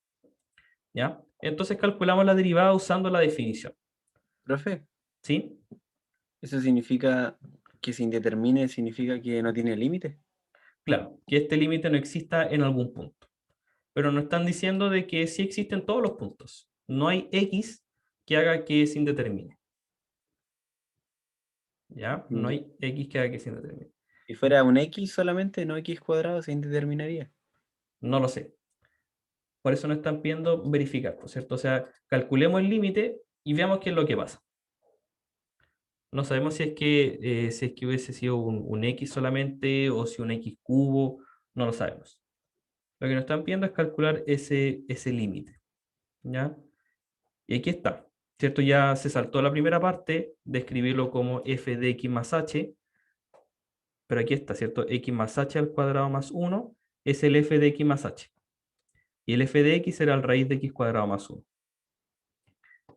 ¿Ya? Entonces calculamos la derivada usando la definición. Profe, ¿Sí? ¿eso significa que se indetermine, significa que no tiene límite? Claro, que este límite no exista en algún punto. Pero nos están diciendo de que sí existen todos los puntos. No hay X que haga que se indetermine. ¿Ya? No hay X que haga que se indetermine. Si fuera un x solamente, no x cuadrado, se indeterminaría. No lo sé. Por eso nos están pidiendo verificar, ¿no es cierto? O sea, calculemos el límite y veamos qué es lo que pasa. No sabemos si es que hubiese sido un X solamente o si un X cubo, no lo sabemos. Lo que nos están pidiendo es calcular ese límite. ¿Ya? Y aquí está, ¿cierto? Ya se saltó la primera parte de escribirlo como f de x más h, pero aquí está, ¿cierto? X más h al cuadrado más 1 es el f de x más h. Y el f de x será el raíz de x cuadrado más 1.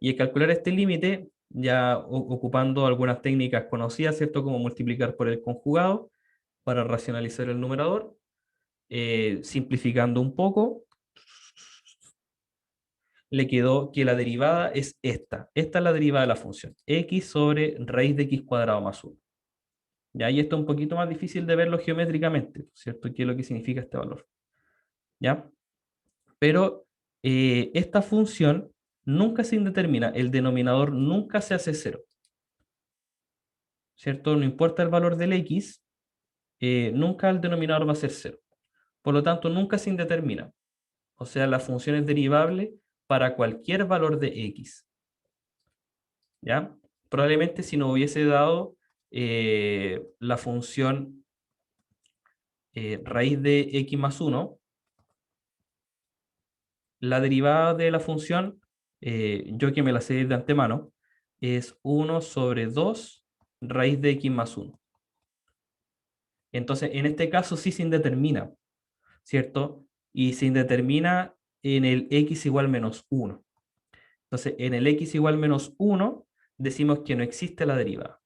Y al calcular este límite, ya ocupando algunas técnicas conocidas, ¿cierto? Como multiplicar por el conjugado para racionalizar el numerador, simplificando un poco, le quedó que la derivada es esta. Esta es la derivada de la función, x sobre raíz de x cuadrado más 1. ¿Ya? Y esto es un poquito más difícil de verlo geométricamente, ¿cierto? ¿Qué es lo que significa este valor? ¿Ya? Pero esta función nunca se indetermina, el denominador nunca se hace cero, ¿cierto? No importa el valor del x, nunca el denominador va a ser cero. Por lo tanto, nunca se indetermina. O sea, la función es derivable para cualquier valor de x. ¿Ya? Probablemente si nos hubiese dado la función raíz de x más 1, la derivada de la función, yo que me la sé de antemano, es 1 sobre 2 raíz de x más 1. Entonces, en este caso sí se indetermina, ¿cierto? Y se indetermina en el x igual menos 1. Entonces, en el x igual menos 1 decimos que no existe la derivada.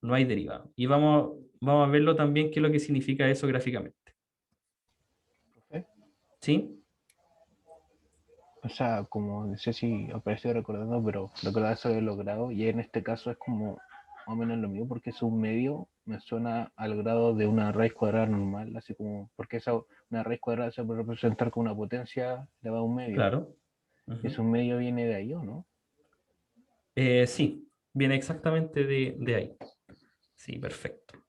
No hay derivada. Y vamos a verlo también qué es lo que significa eso gráficamente. ¿Eh? ¿Sí? O sea, como no sé si apareció recordando, pero recordar eso de los grados, y en este caso es como más o menos lo mismo, porque es un medio, me suena al grado de una raíz cuadrada normal, así como, porque una raíz cuadrada se puede representar con una potencia elevada a un medio, Claro. y Ujú. ese un medio viene de ahí, ¿o no? Sí, viene exactamente de ahí. Sí, perfecto.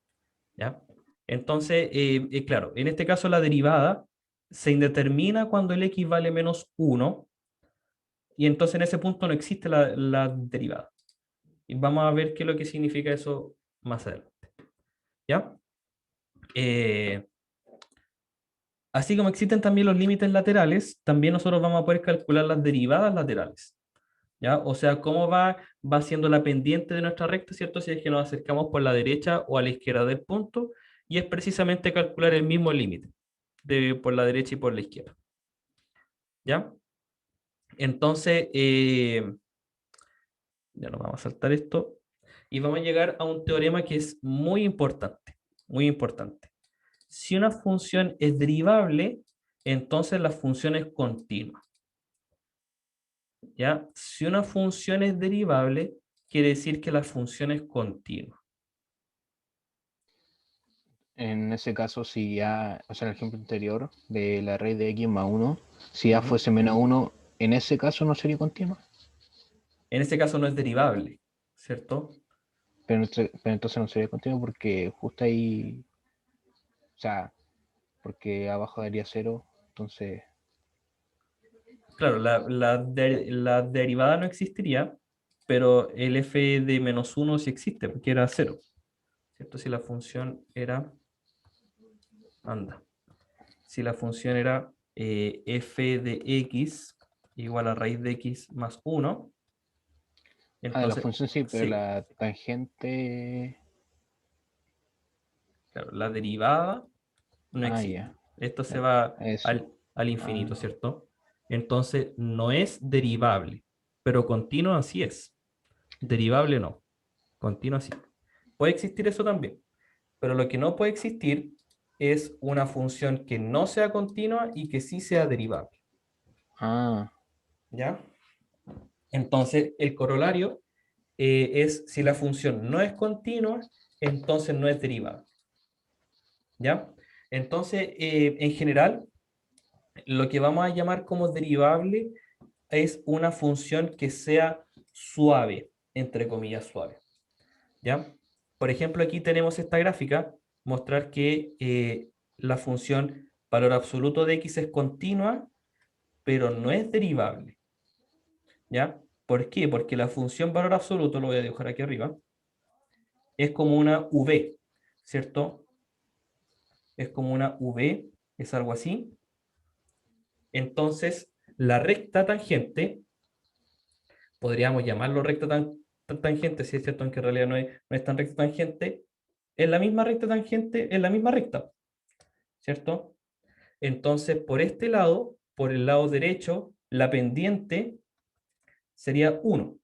¿Ya? Entonces, claro, en este caso la derivada se indetermina cuando el x vale menos 1 y entonces en ese punto no existe la derivada. Y vamos a ver qué es lo que significa eso más adelante. ¿Ya? Eh, Así como existen también los límites laterales, también nosotros vamos a poder calcular las derivadas laterales. ¿Ya? O sea, cómo va siendo la pendiente de nuestra recta, ¿cierto? Si es que nos acercamos por la derecha o a la izquierda del punto, y es precisamente calcular el mismo límite por la derecha y por la izquierda. ¿Ya? Entonces, ya nos vamos a saltar esto y vamos a llegar a un teorema que es muy importante, muy importante. Si una función es derivable, entonces la función es continua. ¿Ya? Si una función es derivable, quiere decir que la función es continua. En ese caso, si ya, o sea, en el ejemplo anterior de la raíz de x más 1, si ya fuese menos 1, en ese caso no sería continua. En este caso no es derivable, ¿cierto? Pero entonces no sería continua porque justo ahí, o sea, porque abajo daría 0, entonces claro, la derivada no existiría, pero el f de menos 1 sí existe, porque era 0. ¿Cierto? Si la función era... Anda. Si la función era f de x igual a raíz de x más 1, La entonces, función sí, pero sí, la tangente. claro, la derivada no existe. Ya. Esto se Ya, va eso. al infinito, Ah, ¿cierto? Entonces, no es derivable, pero continua sí es. Derivable no, continua sí. Puede existir eso también, pero lo que no puede existir es una función que no sea continua y que sí sea derivable. ah, ¿Ya? Entonces, el corolario es si la función no es continua, entonces no es derivable. ¿Ya? Entonces, en general, lo que vamos a llamar como derivable es una función que sea suave, entre comillas suave. ¿Ya? Por ejemplo, aquí tenemos esta gráfica, mostrar que la función valor absoluto de x es continua, pero no es derivable. ¿Ya? ¿Por qué? Porque la función valor absoluto, lo voy a dibujar aquí arriba, es como una v, ¿cierto? Es como una v, es algo así. Entonces, la recta tangente, podríamos llamarlo recta tangente, si es cierto, aunque en realidad no es tan recta tangente, es la misma recta tangente, es la misma recta, ¿cierto? Entonces, por este lado, por el lado derecho, la pendiente sería 1,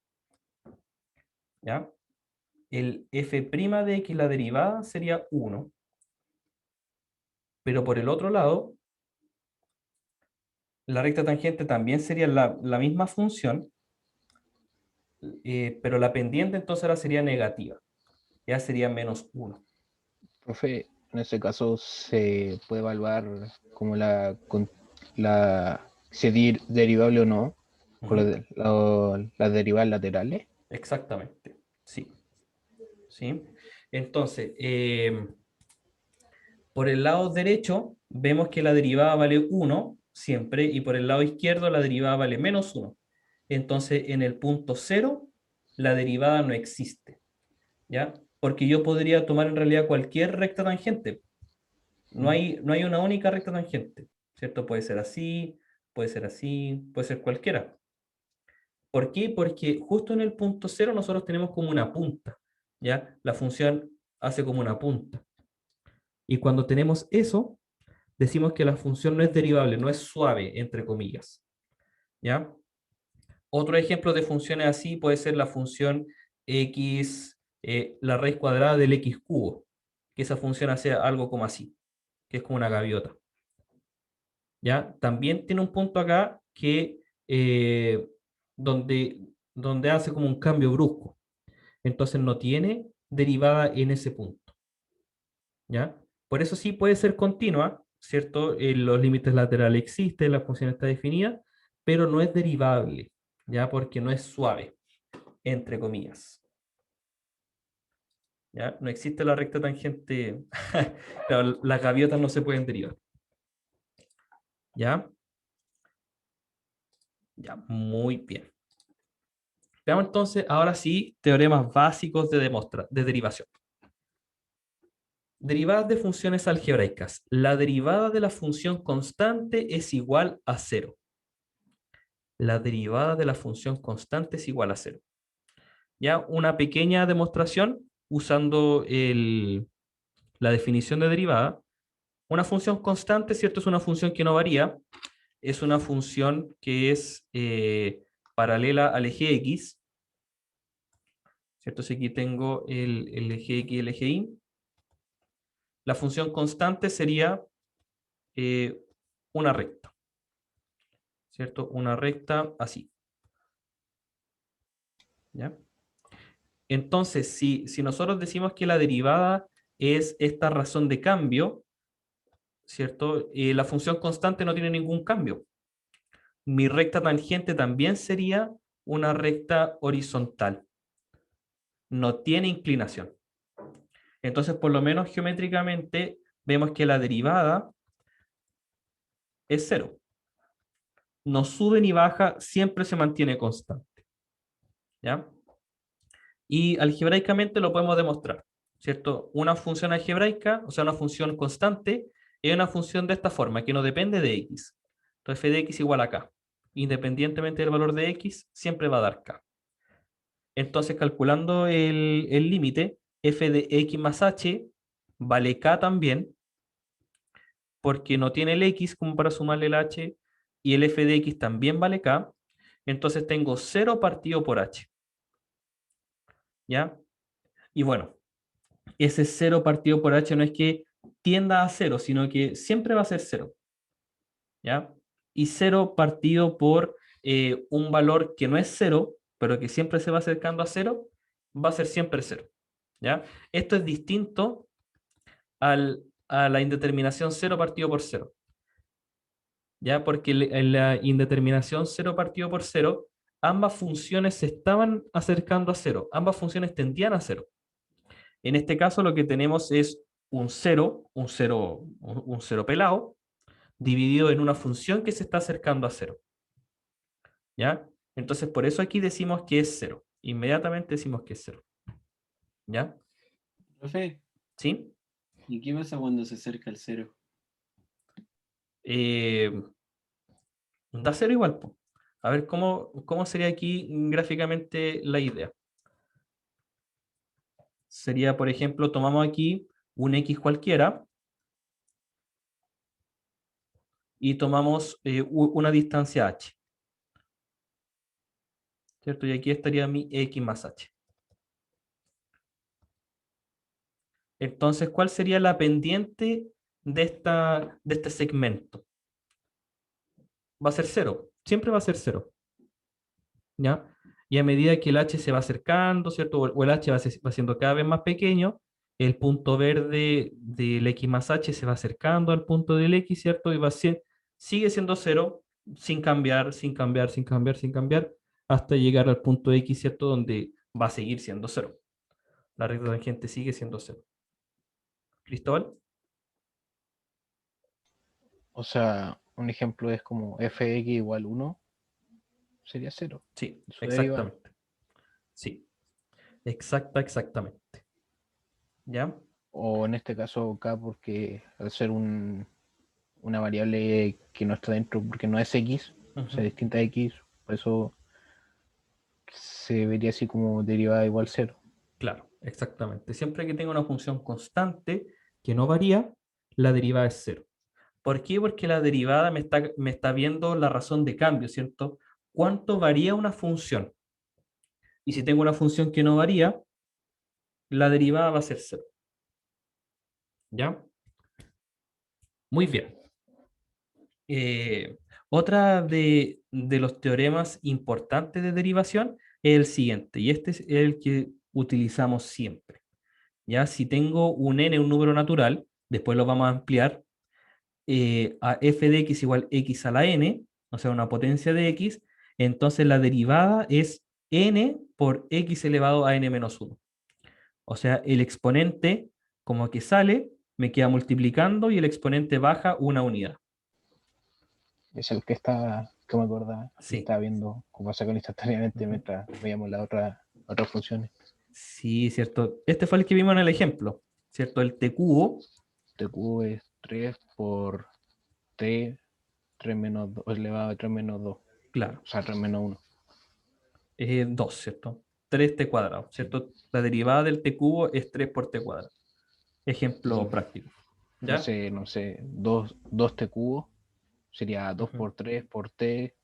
¿ya? El f' de x, la derivada, sería 1. Pero por el otro lado, la recta tangente también sería la misma función, pero la pendiente entonces ahora sería negativa. Ya sería menos 1. profe, en ese caso se puede evaluar como la si es derivable o no con las derivadas laterales. Exactamente. Sí. ¿Sí? Entonces, por el lado derecho, vemos que la derivada vale 1 siempre, y por el lado izquierdo la derivada vale menos 1. Entonces, en el punto 0, la derivada no existe. ¿Ya? Porque yo podría tomar en realidad cualquier recta tangente. No hay una única recta tangente, ¿cierto? Puede ser así, puede ser así, puede ser cualquiera. ¿Por qué? Porque justo en el punto 0 nosotros tenemos como una punta, ¿ya? La función hace como una punta. Y cuando tenemos eso, decimos que la función no es derivable, no es suave, entre comillas, ¿ya? Otro ejemplo de funciones así puede ser la función x, la raíz cuadrada del x cubo, que esa función hace algo como así, que es como una gaviota. ¿Ya? También tiene un punto acá que donde, donde hace como un cambio brusco. Entonces no tiene derivada en ese punto. ¿Ya? Por eso sí puede ser continua, ¿cierto? Los límites laterales existen, la función está definida, pero no es derivable, ¿ya? Porque no es suave, entre comillas. ¿Ya? No existe la recta tangente. Claro, las gaviotas no se pueden derivar. ¿Ya? Ya, muy bien. Veamos entonces, ahora sí, teoremas básicos de derivación. Derivadas de funciones algebraicas. La derivada de la función constante es igual a 0. La derivada de la función constante es igual a 0. Ya, una pequeña demostración usando la definición de derivada. Una función constante, ¿cierto? Es una función que no varía. Es una función que es paralela al eje X, ¿cierto? Si aquí tengo el eje X y el eje Y. La función constante sería una recta, ¿cierto? Una recta así, ¿ya? Entonces, si nosotros decimos que la derivada es esta razón de cambio, ¿cierto? La función constante no tiene ningún cambio. Mi recta tangente también sería una recta horizontal. No tiene inclinación. Entonces, por lo menos geométricamente, vemos que la derivada es 0. no sube ni baja, siempre se mantiene constante. ¿Ya? Y algebraicamente lo podemos demostrar, ¿cierto? Una función algebraica, o sea, una función constante, es una función de esta forma, que no depende de x. Entonces, f de x igual a k. Independientemente del valor de x, siempre va a dar k. Entonces, calculando el límite, f de x más h vale k también, porque no tiene el x como para sumarle el h, y el f de x también vale k. Entonces tengo 0 partido por h. ¿Ya? Y bueno, ese 0 partido por h no es que tienda a 0, sino que siempre va a ser 0. ¿Ya? Y 0 partido por un valor que no es 0, pero que siempre se va acercando a 0, va a ser siempre 0. ¿Ya? Esto es distinto a la indeterminación 0 partido por 0. ¿Ya? Porque en la indeterminación 0 partido por 0, ambas funciones se estaban acercando a 0, ambas funciones tendían a 0. En este caso lo que tenemos es un 0, un 0 pelado, dividido en una función que se está acercando a 0. ¿Ya? Entonces por eso aquí decimos que es 0. Inmediatamente decimos que es 0. ¿Ya? Profe, ¿Sí? ¿y qué pasa cuando se acerca al 0? Eh, Da 0 igual, po. A ver, ¿cómo sería aquí gráficamente la idea? Sería, por ejemplo, tomamos aquí un x cualquiera y tomamos una distancia h. ¿Cierto? Y aquí estaría mi x más h. Entonces, ¿cuál sería la pendiente de este segmento? Va a ser 0. Siempre va a ser 0. ¿Ya? Y a medida que el h se va acercando, ¿cierto? O el h va siendo cada vez más pequeño, el punto verde del x más h se va acercando al punto del x, ¿cierto? Y sigue siendo 0 sin cambiar, sin cambiar, sin cambiar, sin cambiar, hasta llegar al punto x, ¿cierto? Donde va a seguir siendo 0. La recta tangente sigue siendo 0. ¿Cristóbal? O sea, un ejemplo es como fx igual 1 sería 0. Sí, Su derivada. exactamente. Sí, exactamente. ¿Ya? O en este caso k porque al ser una variable que no está dentro porque no es x, o sea, Ujú. distinta a x, por eso se vería así como derivada igual 0. Claro, exactamente. Siempre que tenga una función constante que no varía, la derivada es 0. ¿Por qué? Porque la derivada me está viendo la razón de cambio, ¿cierto? ¿Cuánto varía una función? Y si tengo una función que no varía, la derivada va a ser 0. ¿Ya? Muy bien. Otra de los teoremas importantes de derivación es el siguiente, y este es el que utilizamos siempre. ¿Ya? Si tengo un n, un número natural, después lo vamos a ampliar, a f de x igual x a la n, o sea, una potencia de x, entonces la derivada es n por x elevado a n menos 1. O sea, el exponente como que sale, me queda multiplicando y el exponente baja una unidad. Es el que está, que me acordaba, que Sí. estaba viendo cómo sacar instantáneamente Ujú. mientras veíamos las otras funciones. Sí, cierto. Este fue el que vimos en el ejemplo, ¿cierto? El t cubo, T cubo es 3 por t, 3 menos 2, elevado a 3 menos 2, claro, o sea, 3 menos 1. 2, ¿cierto? 3t cuadrado, ¿cierto? La derivada del t cubo es 3 por t cuadrado. Ejemplo Sí. práctico. ¿Ya? No sé, 2 t cubo sería 2 Ujú. por 3 por t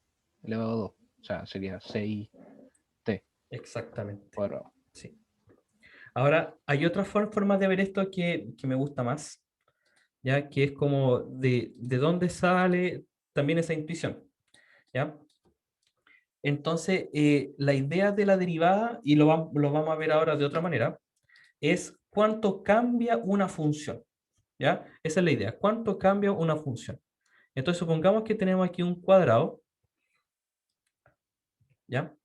elevado a 2. O sea, sería 6t Exactamente. cuadrado. Sí. Ahora, hay otra forma de ver esto que me gusta más, ¿ya? Que es como de dónde sale también esa intuición, ¿ya? Entonces, la idea de la derivada, y lo vamos a ver ahora de otra manera, es cuánto cambia una función, ¿ya? Esa es la idea, cuánto cambia una función. Entonces, supongamos que tenemos aquí un cuadrado, ¿ya?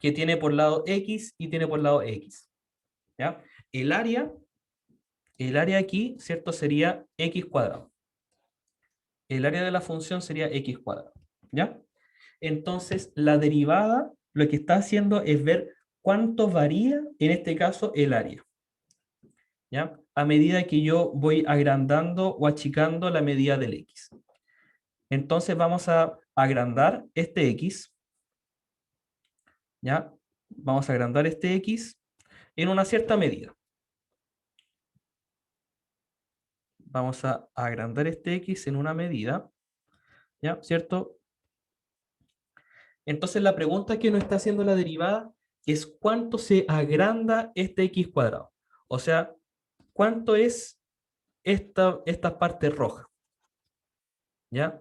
Que tiene por lado x y tiene por lado x, ¿ya? El área, el área aquí, ¿cierto? Sería x cuadrado. El área de la función sería x cuadrado, ¿ya? entonces la derivada lo que está haciendo es ver cuánto varía, en este caso, el área. ¿Ya? A medida que yo voy agrandando o achicando la medida del x. Entonces vamos a agrandar este x. ¿Ya? Vamos a agrandar este x en una cierta medida. Vamos a agrandar este x en una medida. ¿Ya? ¿Cierto? Entonces la pregunta que nos está haciendo la derivada es cuánto se agranda este x cuadrado. O sea, ¿cuánto es esta parte roja? ¿Ya?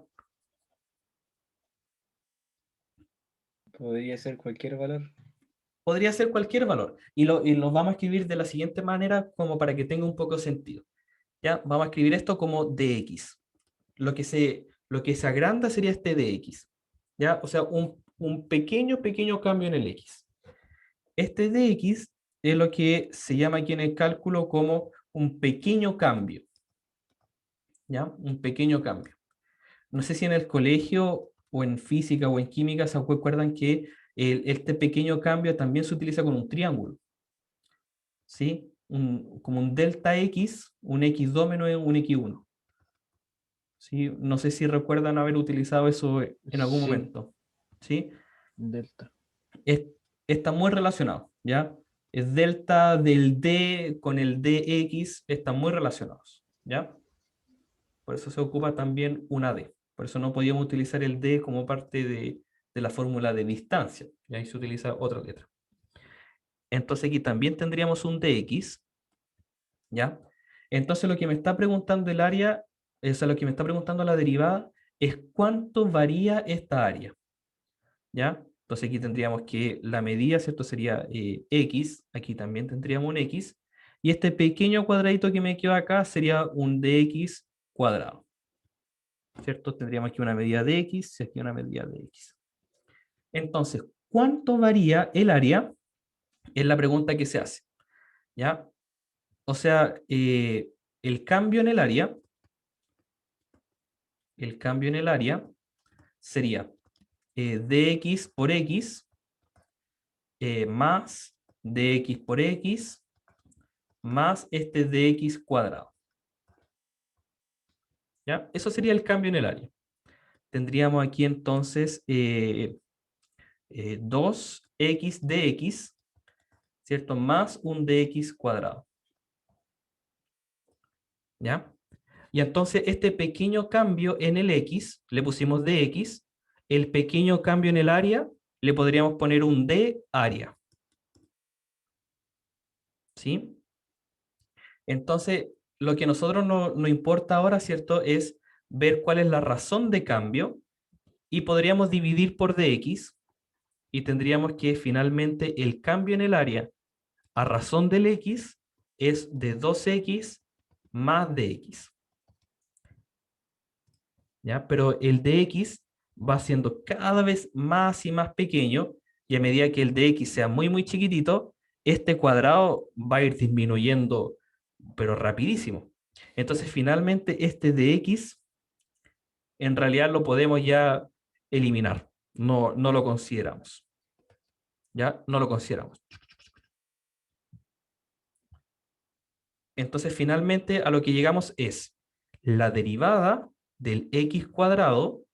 Podría ser cualquier valor. Podría ser cualquier valor. Y lo vamos a escribir de la siguiente manera como para que tenga un poco de sentido. ¿Ya? Vamos a escribir esto como dx. Lo que se agranda sería este dx. ¿Ya? O sea, un pequeño cambio en el x. Este dx es lo que se llama aquí en el cálculo como un pequeño cambio. ¿Ya? Un pequeño cambio. No sé si en el colegio o en física o en química se acuerdan que este pequeño cambio también se utiliza con un triángulo. ¿Sí? Como un delta x, un x2 menos un x1. ¿Sí? No sé si recuerdan haber utilizado eso en algún Sí, momento. ¿Sí? delta. Es- Está muy relacionado, ¿ya? Es delta del d con el dx, están muy relacionados, ¿ya? Por eso se ocupa también una d. Por eso no podíamos utilizar el d como parte de la fórmula de distancia, y ahí se utiliza otra letra. Entonces aquí también tendríamos un dx, ¿ya? Entonces lo que me está preguntando el área, o sea, lo que me está preguntando la derivada, es cuánto varía esta área, ¿ya? Entonces aquí tendríamos que la medida, ¿cierto? Sería x, aquí también tendríamos un x, y este pequeño cuadradito que me quedó acá sería un dx cuadrado, ¿cierto? Tendríamos aquí una medida de x y aquí una medida de x. Entonces, ¿cuánto varía el área? Es la pregunta que se hace, ¿ya? O sea, el cambio en el área sería dx por x más dx por x más este dx cuadrado. ¿Ya? Eso sería el cambio en el área. Tendríamos aquí entonces 2x dx, ¿cierto? Más un dx cuadrado. ¿Ya? Y entonces este pequeño cambio en el x, le pusimos dx, el pequeño cambio en el área, le podríamos poner un d área. ¿Sí? Entonces, lo que a nosotros nos importa ahora, ¿cierto? Es ver cuál es la razón de cambio y podríamos dividir por dx y tendríamos que finalmente el cambio en el área a razón del x es de 2x más dx. ¿Ya? Pero el dx va siendo cada vez más y más pequeño y a medida que el dx sea muy chiquitito, este cuadrado va a ir disminuyendo, pero rapidísimo. Entonces, finalmente, este dx en realidad lo podemos ya eliminar. No lo consideramos. ¿Ya? No lo consideramos. Entonces, finalmente, a lo que llegamos es la derivada del x cuadrado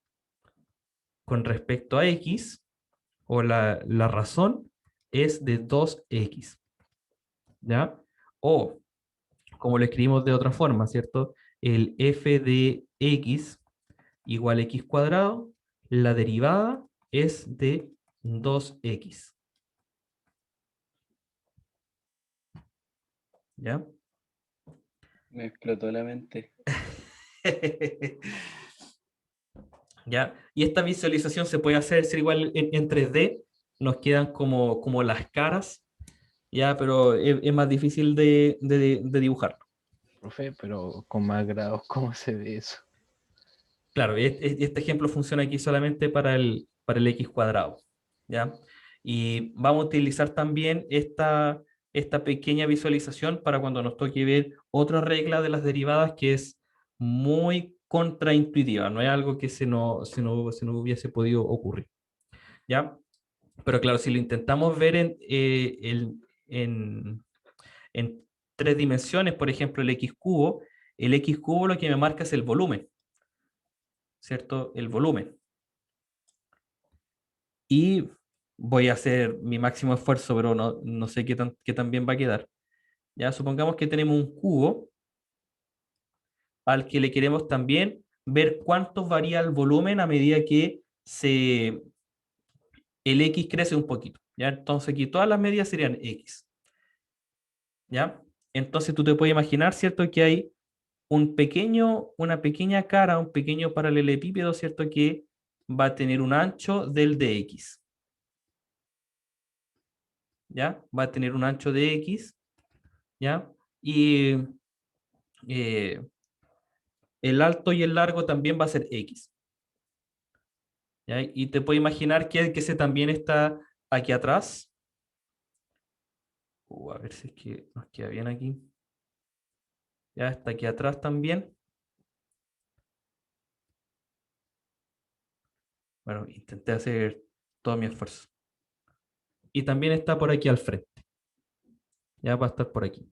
con respecto a x, o la razón es de 2x. ¿Ya? O, como lo escribimos de otra forma, ¿cierto? El f de x igual a x cuadrado, la derivada es de 2x. ¿Ya? Me explotó la mente. ¿Ya? Y esta visualización se puede hacer ser igual en 3D, nos quedan como las caras, ¿ya? Pero es más difícil de dibujar. Profe, pero con más grados, ¿cómo se ve eso? Claro, este ejemplo funciona aquí solamente para el x cuadrado, ¿ya? Y vamos a utilizar también esta pequeña visualización para cuando nos toque ver otra regla de las derivadas que es muy contraintuitiva, no es algo que se nos hubiese podido ocurrir, ¿ya? Pero claro, si lo intentamos ver en tres dimensiones, por ejemplo, el x cubo lo que me marca es el volumen, ¿cierto? El volumen. Y voy a hacer mi máximo esfuerzo, pero no sé qué tan bien va a quedar. Ya, supongamos que tenemos un cubo al que le queremos también ver cuánto varía el volumen a medida que el X crece un poquito. ¿Ya? Entonces aquí todas las medidas serían X. ¿Ya? Entonces tú te puedes imaginar, ¿cierto? Que hay una pequeña cara, un pequeño paralelepípedo, ¿cierto? Que va a tener un ancho del de X. ¿Ya? Va a tener un ancho de X. ¿Ya? Y eh, el alto y el largo también va a ser X. ¿Ya? Y te puedes imaginar que ese también está aquí atrás. A ver si es que nos queda bien aquí. Ya está aquí atrás también. Bueno, intenté hacer todo mi esfuerzo. Y también está por aquí al frente. Ya va a estar por aquí.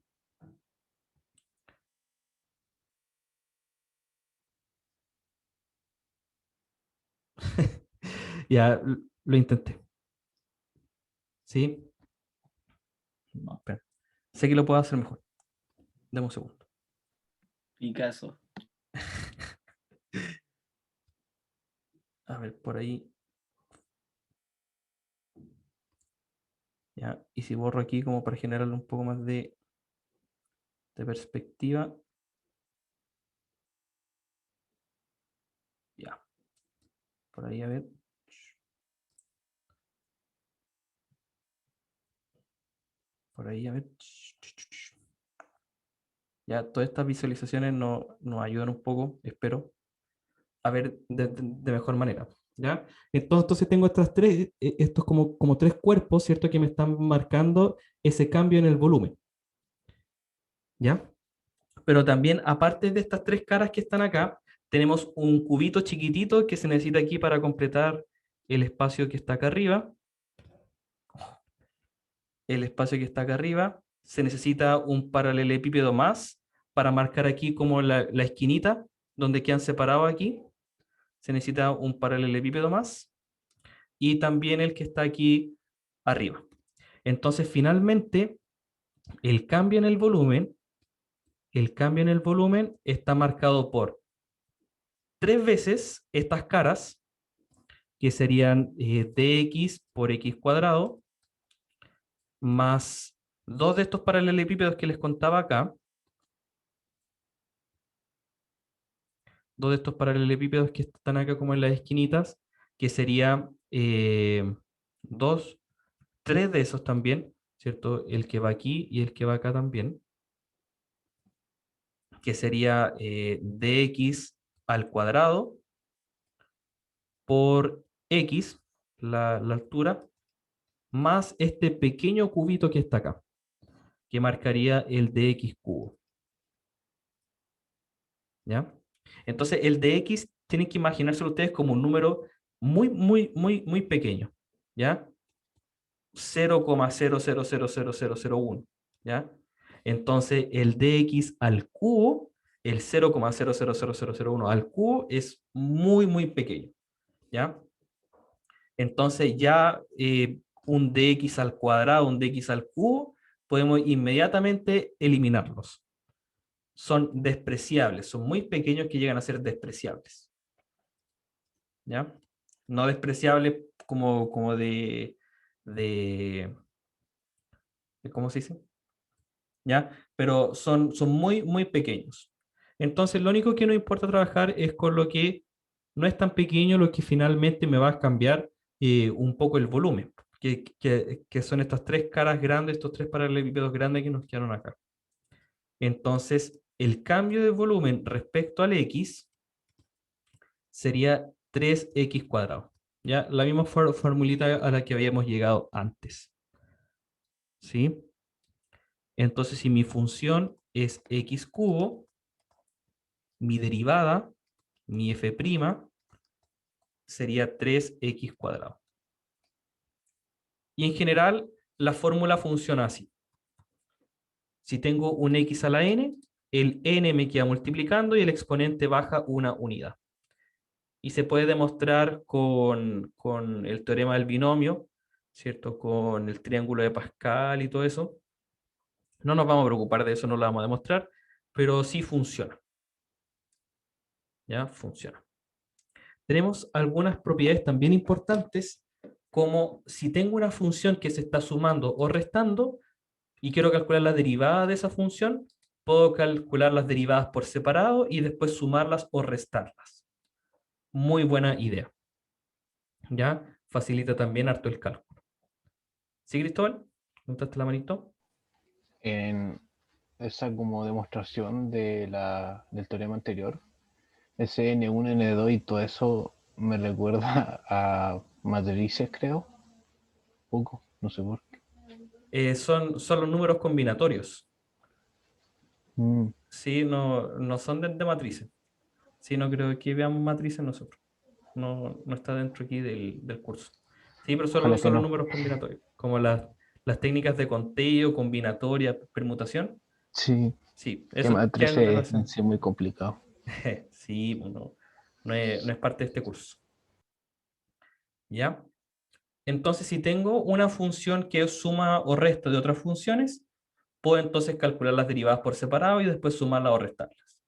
Ya lo intenté. ¿Sí? No, espera. Sé que lo puedo hacer mejor. Dame un segundo. Picasso. A ver, por ahí. Ya. Y si borro aquí como para generarle un poco más de perspectiva. Ya. Por ahí, a ver. Por ahí, a ver. Ya, todas estas visualizaciones nos ayudan un poco, espero, a ver de mejor manera. ¿Ya? Entonces tengo estos como tres cuerpos, ¿cierto? Que me están marcando ese cambio en el volumen. ¿Ya? Pero también, aparte de estas tres caras que están acá, tenemos un cubito chiquitito que se necesita aquí para completar el espacio que está acá arriba. El espacio que está acá arriba. Se necesita un paralelepípedo más para marcar aquí como la esquinita donde quedan separados aquí. Se necesita un paralelepípedo más. Y también el que está aquí arriba. Entonces, finalmente, el cambio en el volumen está marcado por tres veces estas caras, que serían dx por x cuadrado, más dos de estos paralelepípedos que les contaba acá, dos de estos paralelepípedos que están acá como en las esquinitas, que sería dos, tres de esos también, ¿cierto? El que va aquí y el que va acá también, que sería dx al cuadrado por x, la altura, más este pequeño cubito que está acá, que marcaría el dx cubo. ¿Ya? Entonces, el dx tienen que imaginárselo ustedes como un número muy pequeño, ¿ya? 0,000001, ¿ya? Entonces, el dx al cubo, el 0,000001 al cubo es muy pequeño, ¿ya? Entonces ya un dx al cuadrado, un dx al cubo, podemos inmediatamente eliminarlos. Son despreciables, son muy pequeños que llegan a ser despreciables. ¿Ya? No despreciables como de ¿cómo se dice? ¿Ya? Pero son muy pequeños. Entonces lo único que nos importa trabajar es con lo que no es tan pequeño, lo que finalmente me va a cambiar un poco el volumen, que son estas tres caras grandes, estos tres paralelepípedos grandes que nos quedaron acá. Entonces, el cambio de volumen respecto al x sería 3x cuadrado. ¿Ya? La misma formulita a la que habíamos llegado antes. ¿Sí? Entonces, si mi función es x cubo, mi derivada, mi f', sería 3x cuadrado. Y en general, la fórmula funciona así. Si tengo un x a la n, el n me queda multiplicando y el exponente baja una unidad. Y se puede demostrar con el teorema del binomio, ¿cierto? Con el triángulo de Pascal y todo eso. No nos vamos a preocupar de eso, no lo vamos a demostrar, pero sí funciona. ¿Ya? Funciona. Tenemos algunas propiedades también importantes, como si tengo una función que se está sumando o restando y quiero calcular la derivada de esa función, puedo calcular las derivadas por separado y después sumarlas o restarlas. Muy buena idea. ¿Ya? Facilita también harto el cálculo. ¿Sí, Cristóbal? ¿Notaste la manito? En esa como demostración del teorema anterior, ese N1, N2 y todo eso me recuerda a matrices, creo. Poco, no sé por qué. Son los números combinatorios. Mm, Sí, no son de matrices. Sí, no creo que veamos matrices nosotros. No está dentro aquí del curso. Sí, pero ojalá que son los no. números combinatorios, como las técnicas de conteo, combinatoria, permutación. Sí, Sí, que eso quedan matrices en relacionados. sí muy complicado. Sí, no es parte de este curso. ¿Ya? Entonces, si tengo una función que es suma o resta de otras funciones, puedo entonces calcular las derivadas por separado y después sumarlas o restarlas.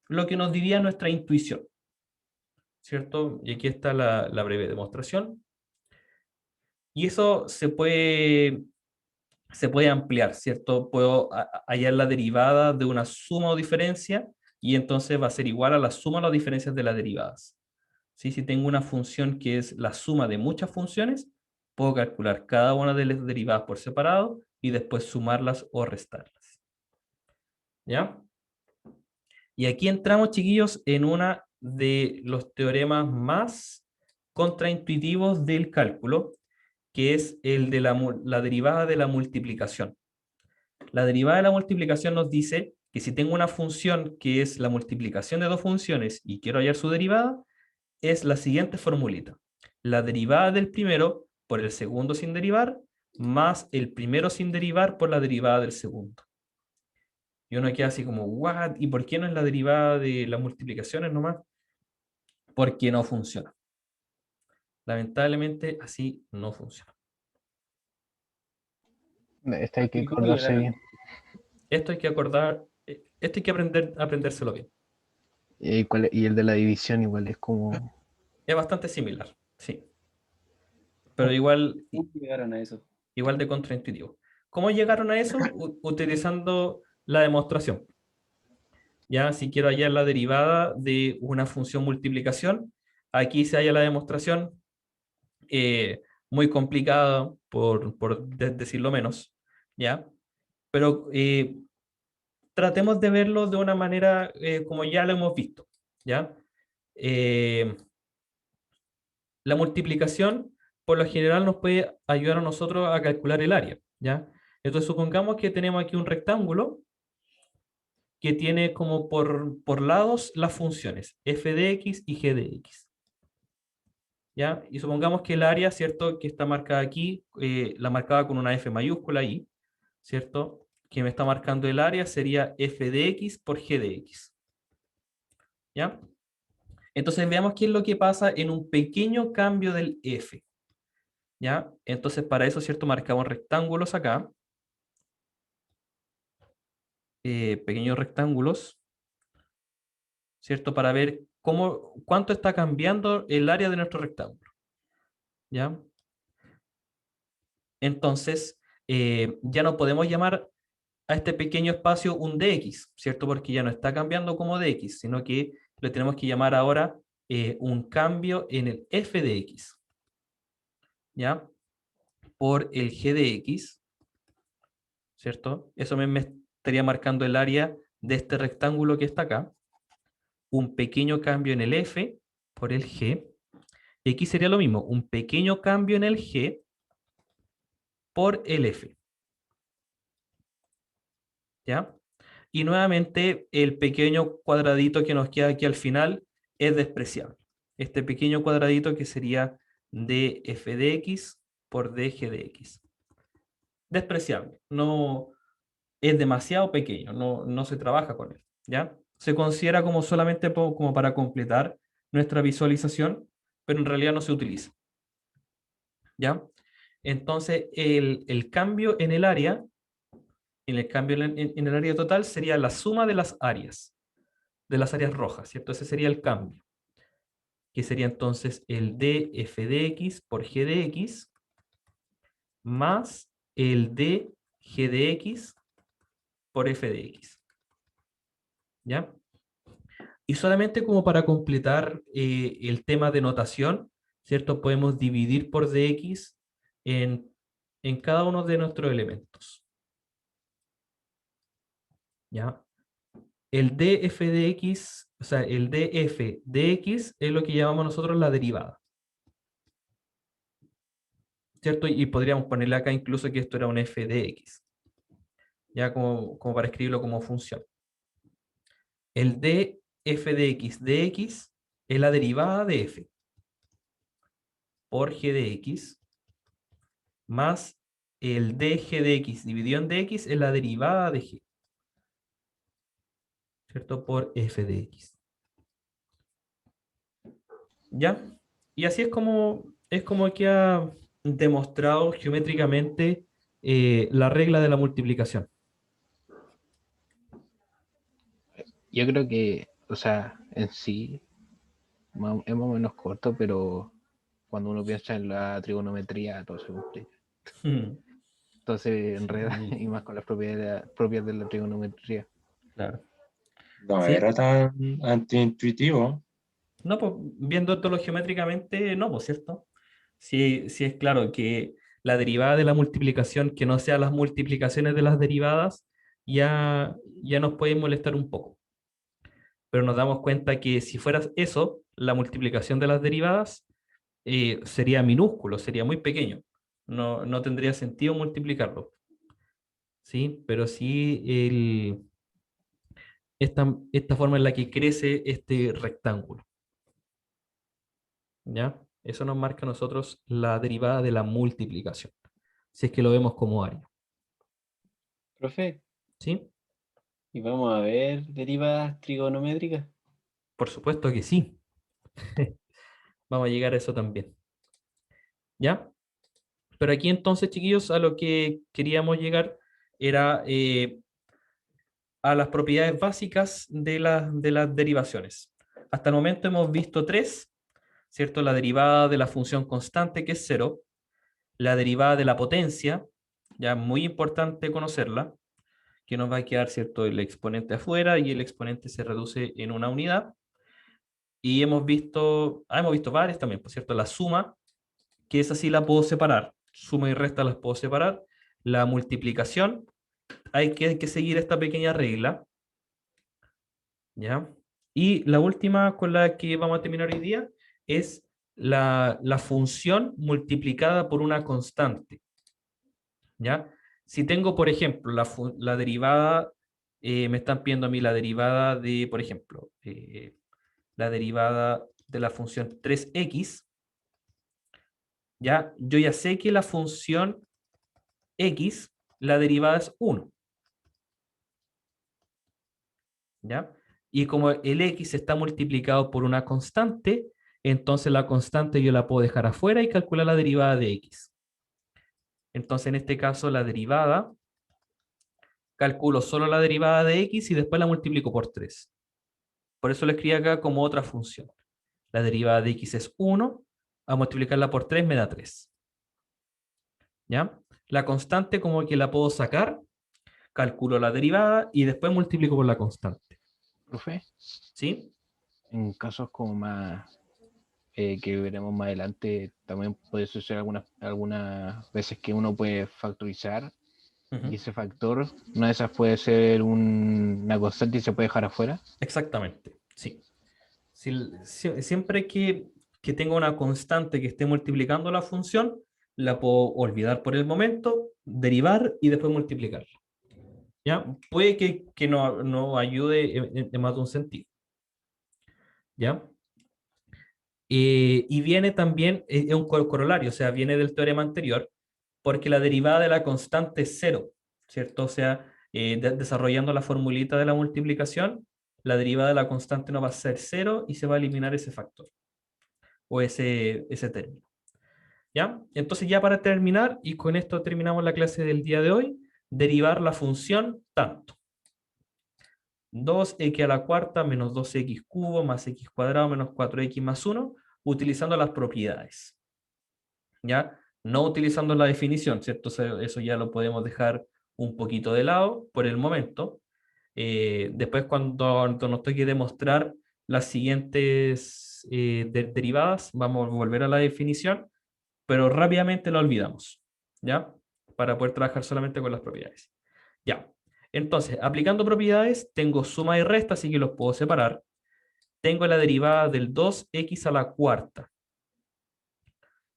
Lo que nos diría nuestra intuición, ¿cierto? Y aquí está la breve demostración. Y eso se puede ampliar, ¿cierto? Puedo hallar la derivada de una suma o diferencia y entonces va a ser igual a la suma o las diferencias de las derivadas. ¿Sí? Si tengo una función que es la suma de muchas funciones, puedo calcular cada una de las derivadas por separado y después sumarlas o restarlas. ¿Ya? Y aquí entramos, chiquillos, en una de los teoremas más contraintuitivos del cálculo, que es el de la derivada de la multiplicación. La derivada de la multiplicación nos dice que si tengo una función que es la multiplicación de dos funciones y quiero hallar su derivada, es la siguiente formulita. La derivada del primero por el segundo sin derivar, más el primero sin derivar por la derivada del segundo. Y uno queda así como, ¿what? ¿Y por qué no es la derivada de las multiplicaciones nomás? Porque no funciona. Lamentablemente, así no funciona. Este hay que ¿Y cómo acordarse llegaron? bien. Esto hay que esto hay que aprendérselo bien. Y el de la división igual es como... Es bastante similar, sí. Pero igual, ¿Cómo llegaron a eso? igual de contraintuitivo. ¿Cómo llegaron a eso? Utilizando la demostración. Ya, si quiero hallar la derivada de una función multiplicación, aquí se halla la demostración, muy complicada, por decirlo menos, ¿ya? Pero tratemos de verlo de una manera como ya lo hemos visto, ¿ya? Eh, la multiplicación, por lo general, nos puede ayudar a nosotros a calcular el área, ¿ya? Entonces, supongamos que tenemos aquí un rectángulo que tiene como por lados las funciones f de x y g de x. ¿Ya? Y supongamos que el área, ¿cierto? Que está marcada aquí, la marcaba con una f mayúscula ahí, ¿cierto? Que me está marcando el área sería f de x por g de x. ¿Ya? Entonces veamos qué es lo que pasa en un pequeño cambio del f. ¿Ya? Entonces para eso, ¿cierto? Marcamos rectángulos acá. Pequeños rectángulos, ¿cierto? Para ver cuánto está cambiando el área de nuestro rectángulo. ¿Ya? Entonces, ya no podemos llamar a este pequeño espacio un dx, ¿cierto? Porque ya no está cambiando como dx, sino que le tenemos que llamar ahora un cambio en el f de x, ¿ya? Por el g de x, ¿cierto? Eso me estaría marcando el área de este rectángulo que está acá. Un pequeño cambio en el f por el g. Y aquí sería lo mismo, un pequeño cambio en el g por el f. ¿Ya? Y nuevamente el pequeño cuadradito que nos queda aquí al final es despreciable. Este pequeño cuadradito que sería de f de x por dg de x. Despreciable. No es demasiado pequeño, no se trabaja con él, ¿ya? Se considera como solamente como para completar nuestra visualización, pero en realidad no se utiliza, ¿ya? Entonces, el cambio en el área, en el área total sería la suma de las áreas rojas, ¿cierto? Ese sería el cambio, que sería entonces el df de x por g de x más el dg de x por f de x, ¿ya? Y solamente como para completar el tema de notación, ¿cierto? Podemos dividir por dx en cada uno de nuestros elementos, ¿ya? El df de x, o sea, el df de x es lo que llamamos nosotros la derivada, ¿cierto? Y podríamos ponerle acá incluso que esto era un f de x, ya como para escribirlo como función. El df de x es la derivada de f por g de x más el dg de x dividido en dx es la derivada de g, ¿cierto? Por f de x. ¿Ya? Y así es como queda demostrado geométricamente la regla de la multiplicación. Yo creo que, o sea, en sí es más o menos corto, pero cuando uno piensa en la trigonometría, todo se complica. Entonces enreda Sí, y más con las propiedades propias de la trigonometría. claro. No Sí. era tan antiintuitivo. No, pues viendo todo geométricamente, no, pues cierto. Sí, sí es claro que la derivada de la multiplicación, que no sean las multiplicaciones de las derivadas, ya nos puede molestar un poco. Pero nos damos cuenta que si fuera eso, la multiplicación de las derivadas sería minúsculo, sería muy pequeño. No tendría sentido multiplicarlo. ¿Sí? Pero sí esta forma en la que crece este rectángulo. ¿Ya? Eso nos marca a nosotros la derivada de la multiplicación, si es que lo vemos como área. Profe, ¿Sí? ¿y vamos a ver derivadas trigonométricas? Por supuesto que sí. Vamos a llegar a eso también. ¿Ya? Pero aquí entonces, chiquillos, a lo que queríamos llegar era a las propiedades básicas de las derivaciones. Hasta el momento hemos visto tres, ¿cierto? La derivada de la función constante, que es cero, la derivada de la potencia, ya muy importante conocerla, que nos va a quedar, ¿cierto? El exponente afuera y el exponente se reduce en una unidad. Y hemos visto varias también, por cierto, la suma, que esa sí la puedo separar, suma y resta las puedo separar. La multiplicación, hay que seguir esta pequeña regla, ¿ya? Y la última con la que vamos a terminar hoy día es la función multiplicada por una constante, ¿ya? Si tengo, por ejemplo, la derivada, me están pidiendo a mí la derivada de, por ejemplo, la derivada de la función 3x, ¿ya? Yo ya sé que la función x, la derivada es 1, ¿ya? Y como el x está multiplicado por una constante, entonces la constante yo la puedo dejar afuera y calcular la derivada de x. Entonces, en este caso, la derivada, calculo solo la derivada de x y después la multiplico por 3. Por eso lo escribí acá como otra función. La derivada de x es 1, a multiplicarla por 3 me da 3. ¿Ya? La constante como que la puedo sacar, calculo la derivada y después multiplico por la constante. Profe, ¿Sí? en casos como más que veremos más adelante, también puede suceder algunas veces que uno puede factorizar y ese factor, una de esas puede ser una constante y se puede dejar afuera. Exactamente, sí. Siempre que tenga una constante que esté multiplicando la función, la puedo olvidar por el momento, derivar y después multiplicarla. ¿Ya? Puede que no ayude en más de un sentido. ¿Ya? Y viene también, es un corolario, o sea, viene del teorema anterior, porque la derivada de la constante es cero, ¿cierto? O sea, desarrollando la formulita de la multiplicación, la derivada de la constante no va a ser cero y se va a eliminar ese factor o ese término. ¿Ya? Entonces ya para terminar, y con esto terminamos la clase del día de hoy, derivar la función tanto. 2x a la cuarta menos 2x cubo más x cuadrado menos 4x más 1, utilizando las propiedades. ¿Ya? No utilizando la definición, ¿cierto? Eso ya lo podemos dejar un poquito de lado por el momento. Después cuando nos toque demostrar las siguientes derivadas, vamos a volver a la definición, pero rápidamente la olvidamos, ¿ya? Para poder trabajar solamente con las propiedades. Ya. Entonces, aplicando propiedades, tengo suma y resta, así que los puedo separar. Tengo la derivada del 2x a la cuarta.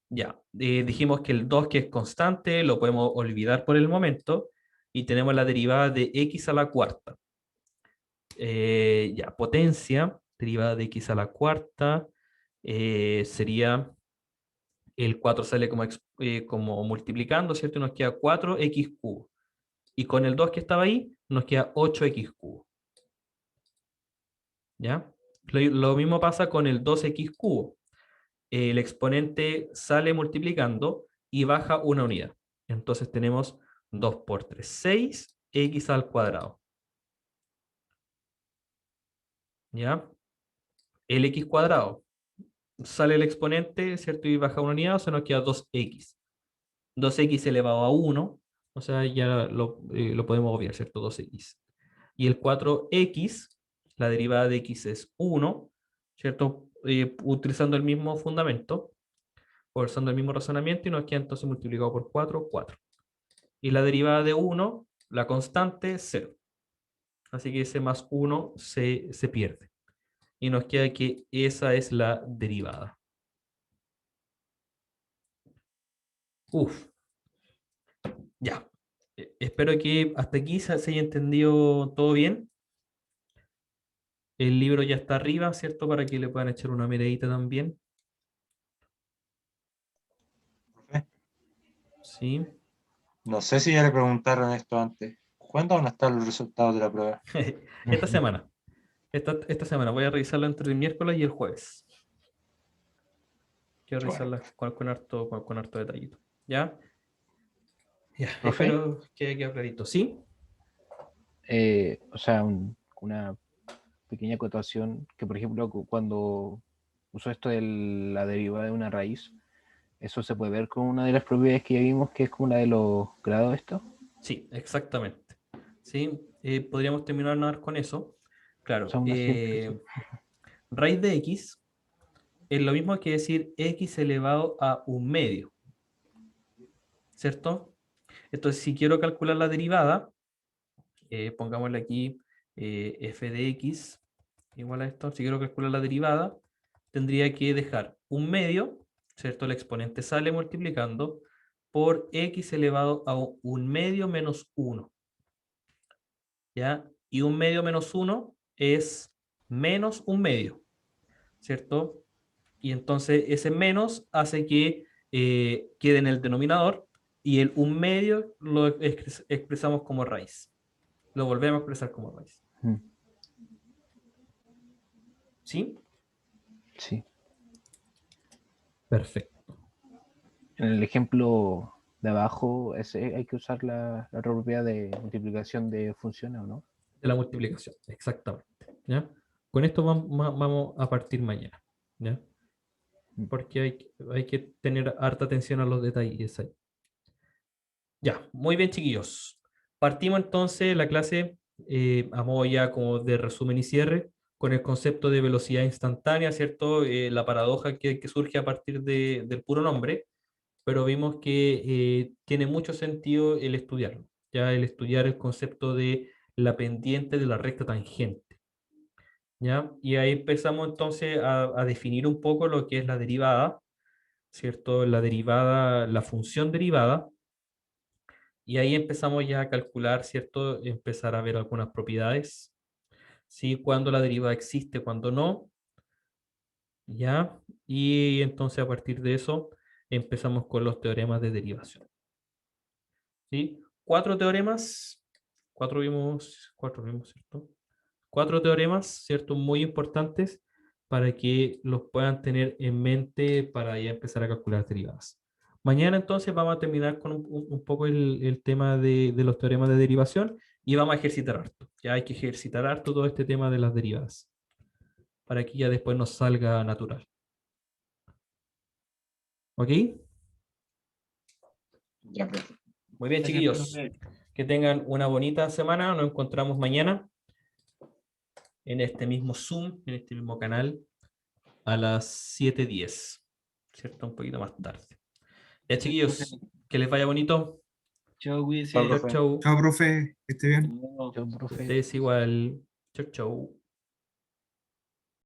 Ya, dijimos que el 2 que es constante, lo podemos olvidar por el momento, y tenemos la derivada de x a la cuarta. Ya, potencia, derivada de x a la cuarta, sería el 4 sale como multiplicando, ¿cierto? Y nos queda 4x cubo. Y con el 2 que estaba ahí, nos queda 8x cubo. ¿Ya? Lo mismo pasa con el 2x cubo. El exponente sale multiplicando y baja una unidad. Entonces tenemos 2 por 3, 6, x al cuadrado. ¿Ya? El x cuadrado. Sale el exponente, ¿cierto? Y baja una unidad, o sea, nos queda 2x. 2x elevado a 1, o sea, ya lo podemos obviar, ¿cierto? 2x. Y el 4x, la derivada de x es 1, ¿cierto? Utilizando el mismo fundamento, o usando el mismo razonamiento, y nos queda entonces multiplicado por 4, 4. Y la derivada de 1, la constante, 0. Así que ese más 1 se pierde. Y nos queda que esa es la derivada. Uf, ya. Espero que hasta aquí se haya entendido todo bien. El libro ya está arriba, ¿cierto? Para que le puedan echar una miradita también. Profe, Sí. no sé si ya le preguntaron esto antes. ¿Cuándo van a estar los resultados de la prueba? Esta semana. Esta semana voy a revisarlo entre el miércoles y el jueves. Quiero revisarla con harto detallito. ¿Ya? Ya, ¿Profe? espero que haya quedado clarito. ¿Sí? O sea, una pequeña acotación que, por ejemplo, cuando uso esto de la derivada de una raíz, eso se puede ver con una de las propiedades que ya vimos, que es como la de los grados de esto. Sí, exactamente. ¿Sí? Podríamos terminar con eso. O Claro. sea, una simple, sí. Raíz de x es lo mismo que decir x elevado a un medio. ¿Cierto? Entonces, si quiero calcular la derivada, pongámosle aquí f de x igual a esto. Si quiero calcular la derivada, tendría que dejar un medio, ¿cierto? El exponente sale multiplicando por x elevado a un medio menos 1. ¿Ya? Y un medio menos 1 es menos un medio, ¿cierto? Y entonces ese menos hace que quede en el denominador y el un medio lo expresamos como raíz. Lo volvemos a expresar como raíz. Mm, ¿Sí? sí. Perfecto. En el ejemplo de abajo, ese, hay que usar la propiedad de multiplicación de funciones, ¿o no? De la multiplicación, exactamente. ¿Ya? Con esto vamos a partir mañana. ¿Ya? Mm. Porque hay que tener harta atención a los detalles ahí. Ya, muy bien, chiquillos. Partimos entonces la clase a modo ya como de resumen y cierre con el concepto de velocidad instantánea, ¿cierto? La paradoja que surge a partir del puro nombre, pero vimos que tiene mucho sentido el estudiarlo, ya el estudiar el concepto de la pendiente de la recta tangente, ¿ya? Y ahí empezamos entonces a definir un poco lo que es la derivada, ¿cierto? La derivada, la función derivada. Y ahí empezamos ya a calcular, ¿cierto? Empezar a ver algunas propiedades, ¿sí? Cuándo la derivada existe, cuándo no. ¿Ya? Y entonces a partir de eso empezamos con los teoremas de derivación. ¿Sí? Cuatro teoremas, cuatro vimos, ¿cierto? Cuatro teoremas, ¿cierto? Muy importantes para que los puedan tener en mente para ya empezar a calcular derivadas. Mañana entonces vamos a terminar con un poco el tema de los teoremas de derivación y vamos a ejercitar harto. Ya hay que ejercitar harto todo este tema de las derivadas para que ya después nos salga natural. ¿Ok? Ya, profe. Muy bien, Gracias, chiquillos. profe. Que tengan una bonita semana. Nos encontramos mañana en este mismo Zoom, en este mismo canal, a las 7:10. ¿Cierto? Un poquito más tarde. Ya, chiquillos, que les vaya bonito. Chao, Chao, cuídense. Chau, profe. chau. Chao, profe, que esté bien. Nos vemos. Chao, profe. Ustedes igual. Chau, chau.